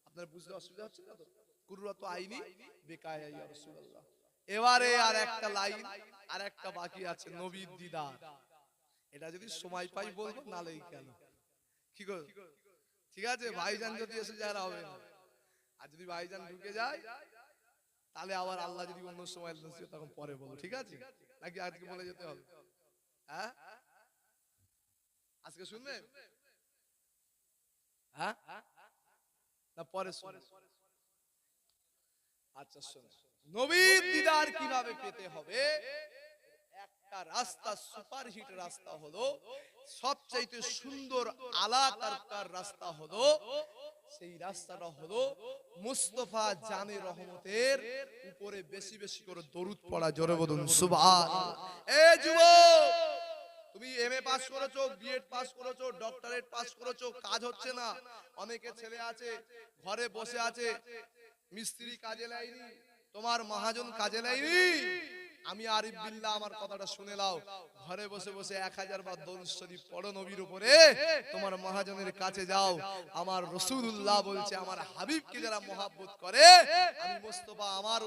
আপনার বুঝতে অসুবিধা হচ্ছে না তো? কুররাতু আইনি বেকায়া ইয়া রাসূলুল্লাহ। এবারে আর একটা লাইন, আর একটা বাকি আছে, নবীর দিদার। এটা যদি সময় পাই বলবো, নালেই কেন। কি গো, ঠিক আছে? ভাইজান যদি এসে যায় হবে না, আর যদি ভাইজান ঢুকে যায় তাহলে আবার আল্লাহ যদি অন্য সময় নসিহত তখন পরে বলবো, ঠিক আছে? নাকি আজকে বলে যেতে হবে? হ্যাঁ, আজকে শুনবেন? হ্যাঁ, না পরে শুনবেন? আচ্ছা শুনুন, নবীর দিদার কিভাবে পেতে হবে। একটা রাস্তা, সুপারহিট রাস্তা হলো, সবচাইতে সুন্দর আলা তারকার রাস্তা হলো, সেই রাস্তাটা হলো মুস্তাফা জানে রহমতের উপরে বেশি বেশি করে দরুদ পড়া। জোরে বলুন সুবহানাল্লাহ। এ যুবক, তুমি এমএ পাস করেছো, বিএড পাস করেছো, ডক্টরেট পাস করেছো, কাজ হচ্ছে না। অনেকে ছেলে আছে ঘরে বসে আছে, মিস্ত্রি কাজে লাইনি, তোমার মহাজন কাজে লাইনি। আমি আরিফ বিল্লাহ, আমার কথাটা শুনে নাও, ঘরে বসে বসে 1000 বার দরুদ শরীফ পড়ো নবীর উপরে, তোমার মহাজনের কাছে যাও। আমার রাসূলুল্লাহ বলছে, আমার হাবিবকে যারা মহব্বত করে, আমি মুস্তাফা আমার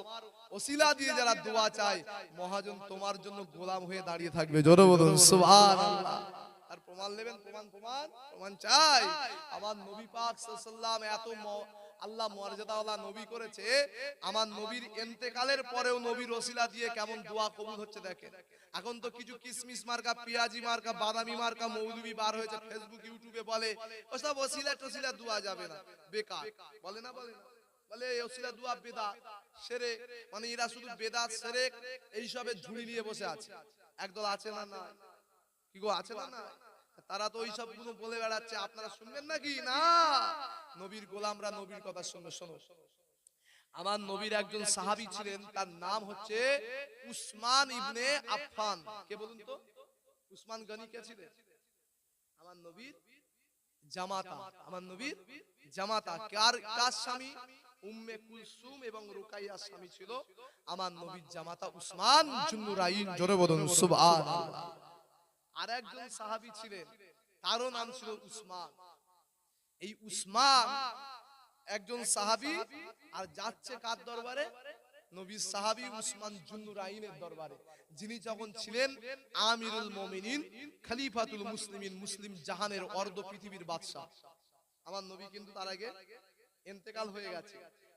ওসিলা দিয়ে যারা দোয়া চায়, মহাজন তোমার জন্য গোলাম হয়ে দাঁড়িয়ে থাকবে। জোরে বলুন সুবহানাল্লাহ। আর প্রমাণ নেবেন? প্রমাণ চাই। আমার নবী পাক সাল্লাল্লাহু আলাইহি ওয়াসাল্লাম এত আল্লাহ মর্যাদাওয়ালা নবী করেছে, আমার নবীর ইন্তেকালের পরেও নবীর ওসিলা দিয়ে কেমন দোয়া কবুল হচ্ছে দেখেন। এখন তো কিছু কিসমিস মার্কা, পেঁয়াজি মার্কা, বাদামি মার্কা মৌলবি বার হয়েছে, ফেসবুক ইউটিউবে বলে ওসব ওসিলা টসিলা দোয়া যাবে না, বেকার। বলে না, বলে ওসিলা দোয়া বেদাত শিরক, মানে এরা শুধু বেদাত শিরক এইসবে ঝুড়ি নিয়ে বসে আছে। একদল আছে না, না কি গো, আছে না? তারা তো ওই সব গুলো বলে বেড়াচ্ছে, আপনারা শুনবেন নাকি? না, নবীর গোলামরা নবীর কথা শোনো। শোনো, আমার নবীর একজন সাহাবী ছিলেন, তার নাম হচ্ছে উসমান ইবনে আফফান। কে বলুন তো? উসমান গনি কে ছিলেন? আমার নবীর জামাতা। আমার নবীর জামাতা কার স্বামী? উম্মে কুলসুম এবং রুকাইয়ার স্বামী ছিল আমার নবীর জামাতা উসমান জুন্নুরাইন। জোরে বলুন সুবহানাল্লাহ। আর একজন সাহাবী ছিলেন, তারও নাম ছিল উসমান। এই উসমান একজন সাহাবী, আর যাচ্ছে কার দরবারে? নবীর সাহাবী উসমান জুন্নুরাইনের দরবারে, যিনি যখন ছিলেন আমিরুল মুমিনিন, খলিফাতুল মুসলিমিন, মুসলিম জাহানের অর্ধ পৃথিবীর বাদশা। আমার নবী কিন্তু তার আগে ইন্তেকাল হয়ে গেছে।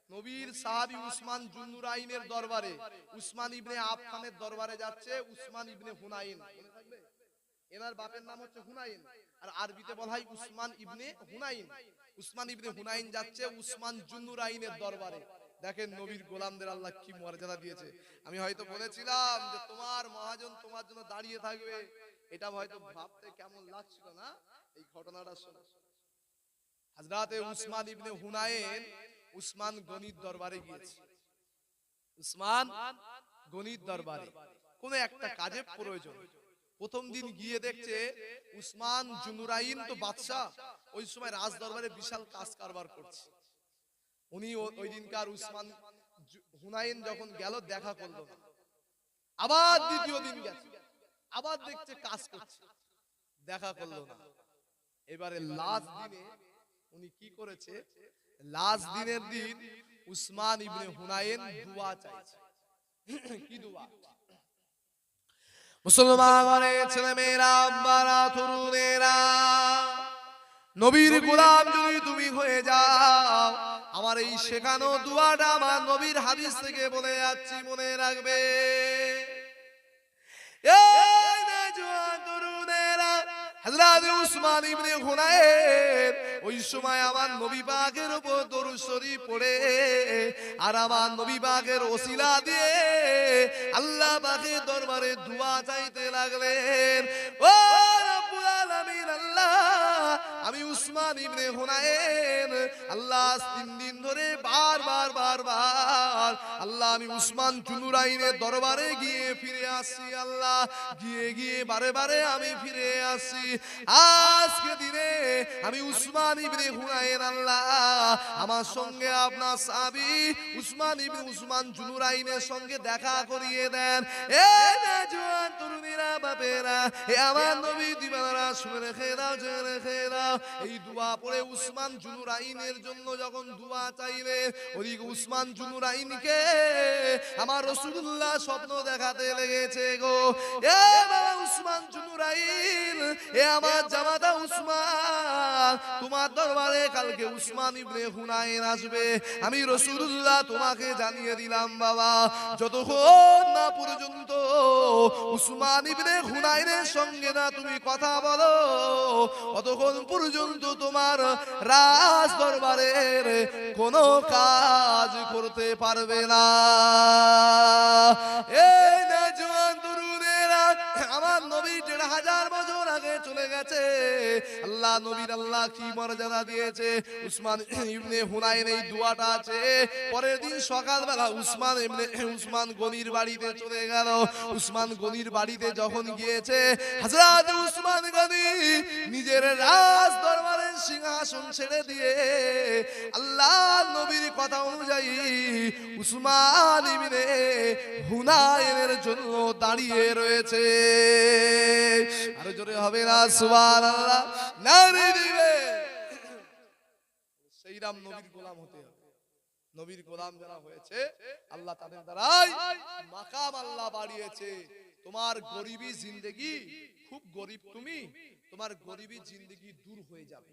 নবীর সাহাবী উসমান জুন্নুরাইনের দরবারে, উসমান ইবনে আফফানের দরবারে যাচ্ছে উসমান ইবনে হুনাইন। মনে থাকবে, এনার বাপের নাম হচ্ছে হুনাইন, আর আরবিতে বলা হয় উসমান ইবনে হুনাইন। উসমান ইবনে হুনাইন যাচ্ছে উসমান জুন্নুরাইনের দরবারে। দেখেন নবীর গোলামদের আল্লাহ কি মর্যাদা দিয়েছে। আমি হয়তো বলেছিলাম যে তোমার মহাজন তোমার জন্য দাঁড়িয়ে থাকবে, এটা হয়তো ভাবতে কেমন লাগছিল না। এই ঘটনাটা শোনো, হযরতে উসমান ইবনে হুনাইন উসমান গনির দরবারে গিয়েছে। উসমান গনির দরবারে কোন একটা কাজে প্রয়োজন। প্রথম দিন গিয়ে দেখছে উসমান জুন্নুরাইন তো বাদশা, ওই সময় রাজ দরবারে বিশাল কাজ কারবার করছে। উনি ওই দিনকার উসমান হুনাইন যখন গেল দেখা করলো না। আবার দ্বিতীয় দিন গেছে, আবার দেখছে কাজ করছে, দেখা করলো না। এবারে লাস্ট দিনে উনি কি করেছে, লাস্ট দিনের দিন উসমান ইবনে হুনাইন দোয়া চাইছে। কি দোয়া? মুসলমানের ছেলে মেয়েরা, আব্বারা, তরুণেরা, নবীর গোলাম যদি তুমি হয়ে যাও, আমার এই শেখানো দুয়াটা আমার নবীর হাদিস থেকে বলে যাচ্ছি, মনে রাখবে। এই নওজোয়ান তরুণেরা, হযরত উসমান ইবনে হুনাইন ওই সময় আমার নবী পাকের উপর দরুদ শরীফ পড়ে আর আমার নবী পাকের ওসিলা দিয়ে আল্লাহ পাকের দরবারে দোয়া চাইতে লাগলেন। ও রব্বুল আলামিন, আল্লাহ, আমি উসমান ইবনে হুনাইন আল্লাহ 3 দিন ধরে বারবার আল্লাহ আমি উসমান জুনুরাইনের দরবারে গিয়ে ফিরে আসছি, আল্লাহ গিয়ে গিয়ে বারে আমি ফিরে আসছি। আজকে দিনে আমি উসমান ইবনে হুনাইন, আল্লাহ আমার সঙ্গে আপনার সাহাবী উসমান জুনুরাইনের সঙ্গে দেখা করিয়ে দেন। এ নওজোয়ান তরুণীরা, বাপেরা, এ আমার নবী দিবানারা, শুনে রেখে দাও, জেনে রেখে দাও। এই দোয়া পড়ে উসমান জুনুরাইনের জন্য যখন দোয়া চাইলে, ওদিকে উসমান জুনুরাইনকে আমার রাসূলুল্লাহ স্বপ্ন দেখাতে লেগেছে গো। এ বাবা উসমান জুনুরাইন, এ আমার জামাতা উসমান, তোমার দরবারে কালকে উসমান ইবনে হুনাইন আসবে। আমি রাসূলুল্লাহ তোমাকে জানিয়ে দিলাম বাবা, যতক্ষণ না পর্যন্ত উসমান ইবনে হুনাইনের সঙ্গে না তুমি কথা বলো, ততক্ষণ পর্যন্ত তোমার রাজ দরবারের কোনো কাজ করতে পারবে না। এই নওজোয়ান তরুণেরা, আমার নবী 1500 বছর আগে চলে গেছে। আল্লাহ নবীর আল্লাহ কি মর্যাদা দিয়েছে। উসমান ইবনে হুনাইন এই দোয়াটা আছে। পরের দিন সকালবেলা উসমান গনির বাড়িতে চলে গেল। উসমান গনির বাড়িতে যখন গিয়েছে, হযরত উসমান গনি নিজের রাজ দরবারের সিংহাসন ছেড়ে দিয়ে আল্লাহ নবীর কথা অনুযায়ী উসমান ইবনে হুনাইনের জন্য দাঁড়িয়ে রয়েছে। আরো জোরে হবে না সুবহানাল্লাহ, নারে দিবে। সেইরাম নবীর গোলাম হতে হবে। নবীর গোলাম যারা হয়েছে, আল্লাহ তাদের দ্বারাই মাকাম আল্লাহ বাড়িয়েছে। তোমার গরিবী জিন্দেগি, খুব গরিব তুমি, তোমার গরিবী জিন্দেগি দূর হয়ে যাবে,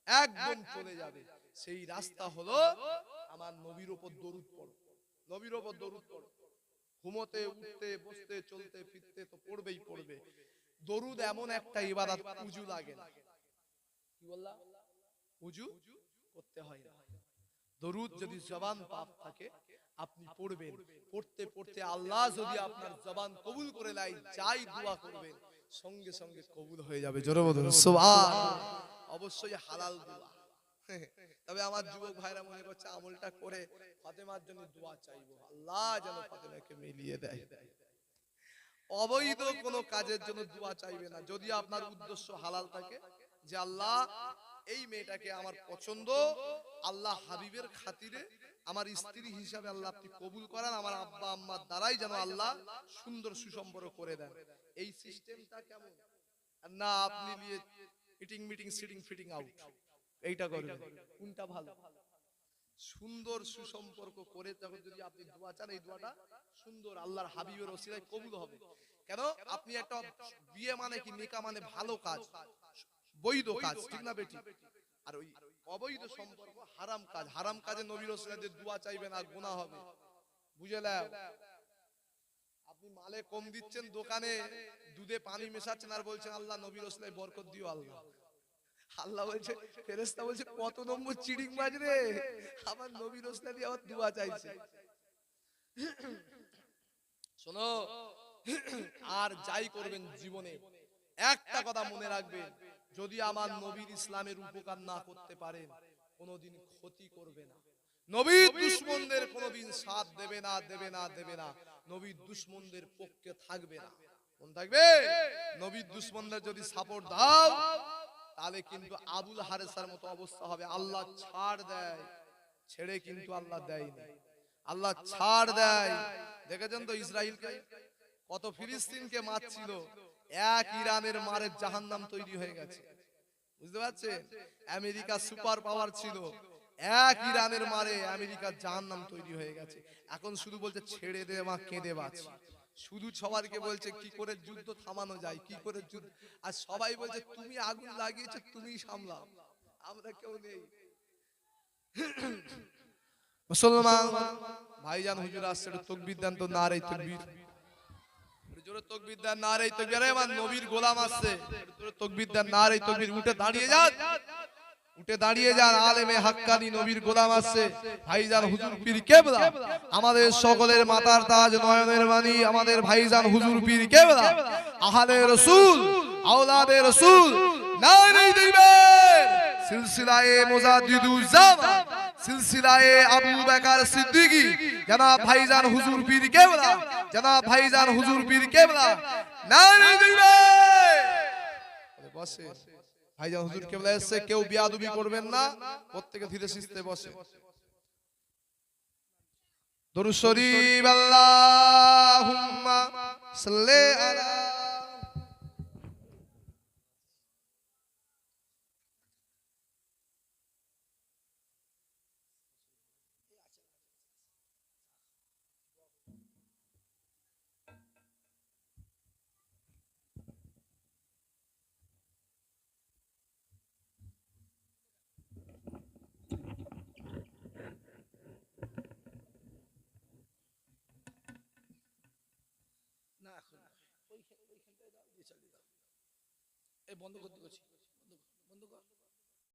একদম চলে যাবে। সেই রাস্তা হলো আমার নবীর উপর দরুদ পড়ো। নবীর উপর দরুদ পড়ো। ঘুমোতে, উঠতে, বসতে, চলতে, ফিরতে তো পড়বেই পড়বে। দরুদ এমন একটা ইবাদত, উজু লাগে না। কি বললাম? উজু করতে হয় না। দরুদ যদি জবান পাক থাকে আপনি পড়বেন, পড়তে পড়তে আল্লাহ যদি আপনার জবান কবুল করে নেয়, যাই দোয়া করবেন সঙ্গে সঙ্গে কবুল হয়ে যাবে। জোরে বলুন সুবহানাল্লাহ। অবশ্যই হালাল দোয়া। তবে আমার যুবক ভাইরা মনে করছে আমলটা করে ফাতেমার জন্য দোয়া চাইবো, আল্লাহ যেন ফাতেমাকে মিলিয়ে দেয়। অবৈধ কোনো কাজের জন্য দোয়া চাইবে না। যদি আপনার উদ্দেশ্য হালাল থাকে, যে আল্লাহ এই মেয়েটাকে আমার পছন্দ, আল্লাহ হাবিবের খাতিরে আমার স্ত্রী হিসাবে আল্লাহ আপনি কবুল করান, আমার আব্বা আম্মার দ্বারাই যেন আল্লাহ সুন্দর সুসম্পর্ক করে দেন। এই সিস্টেমটা কেমন না, আপনি নিয়ে মিটিং সিটিং ফিটিং আউট এইটা করবেন, কোনটা ভালো? সুন্দর সুসম্পর্ক করে যখন যদি আপনি দোয়া চান, এই দোয়াটা সুন্দর আল্লাহর হাবিবের ওসিলায় কবুল হবে। কেন? আপনি একটা বিয়ে মানে কি, নিকাহ মানে ভালো কাজ, বৈধ কাজ, ঠিক না বেটি? আর ওই অবৈধ সম্পর্ক হারাম কাজ। হারাম কাজে নবীর ওসিলাতে দোয়া চাইবেন আর গুনাহ হবে। বুঝলেন? আপনি মালে কম দিচ্ছেন, দোকানে দুধে পানি মেশাচ্ছেন আর বলছেন আল্লাহ নবীর ওসিলায় বরকত দিও। আল্লাহ আল্লাহ বলছে, ফেরেশতা বলছে কত নম্বর চিড়িং বাজ রে, আমার নবীর ওসিলা দিয়ে আবার দোয়া চাইছে। শোনো, আর যাই করবেন জীবনে একটা কথা মনে রাখবেন, যদি আমার নবীর ইসলামের উপকার না করতে পারেন, কোনোদিন ক্ষতি করবে না। নবীর দুশমনদের কোনোদিন সাথ দেবে না, দেবে না, দেবে না। নবীর দুশমনদের পক্ষে থাকবে না। কোন থাকবে? নবীর দুশমনদের যদি সাপোর্ট দাও, তাহলে কিন্তু আবুল হারেসার মতো অবস্থা হবে। আল্লাহ ছাড় দেয়, ছেড়ে কিন্তু আল্লাহ দেয়নি। আল্লাহ ছাড় দেয়। দেখেছেন তো ইসরায়েলকে কত ফিলিস্তিনকে মারছিল, এক ইরানের মারে জাহান্নাম তৈরি হয়ে গেছে। বুঝতে পারছেন? আমেরিকা সুপার পাওয়ার ছিল, এক ইরানের মারে আমেরিকার জাহান্নাম তৈরি হয়ে গেছে। এখন শুধু বলছে ছেড়ে দে মা, কেঁদে বাঁচি। শুধু সবাইকে বলছে কি করে যুদ্ধ থামানো যায়, কি করে যুদ্ধ, আর সবাই বলছে তুমি আগুন লাগিয়েছো তুমিই সামলাও, আমরা কেউ নেই। মুসলমান ভাইজান হুজুর আসছে, তাকবীর দেন তো, নারে তাকবীর, জোরে তাকবীর দেন, নারে তাকবীর। আরে আমার নবীর গোলাম আসছে, জোরে তাকবীর দেন, নারে তাকবীর। উঠে দাঁড়িয়ে যান, উঠে দাঁড়িয়ে যান, আলেমে হাক্কানি নবীর গোলাম আসছে, ভাইজান হুজুর পীর কেবলা, আমাদের সকলের মাতার তাজ, নয়নের মানি, আমাদের ভাইজান হুজুর পীর কেবলা, আহলে রাসূল, আওলাদে রাসূল, নারে তাকবীর। সিলসিলায়ে মুজাদ্দিদুজ জামান, সিলসিলায়ে আবু বকর সিদ্দিকী, জনাব ভাইজান হুজুর পীর কেবলা, জনাব ভাইজান হুজুর পীর কেবলা, নারে তাকবীর। বসে ভাইজান হুজুর কেবলা এসে, কেউ বিয়াদবি করবেন না, প্রত্যেকে ধীরে সুস্থে বসে। দরুদ শরীফ, আল্লাহুম্মা সাল্লি আলা। না এখন ওইখানটায় দাও, দিয়ে চালিয়ে দাও। এই বন্ধ করতে বলছি, বন্ধ কর।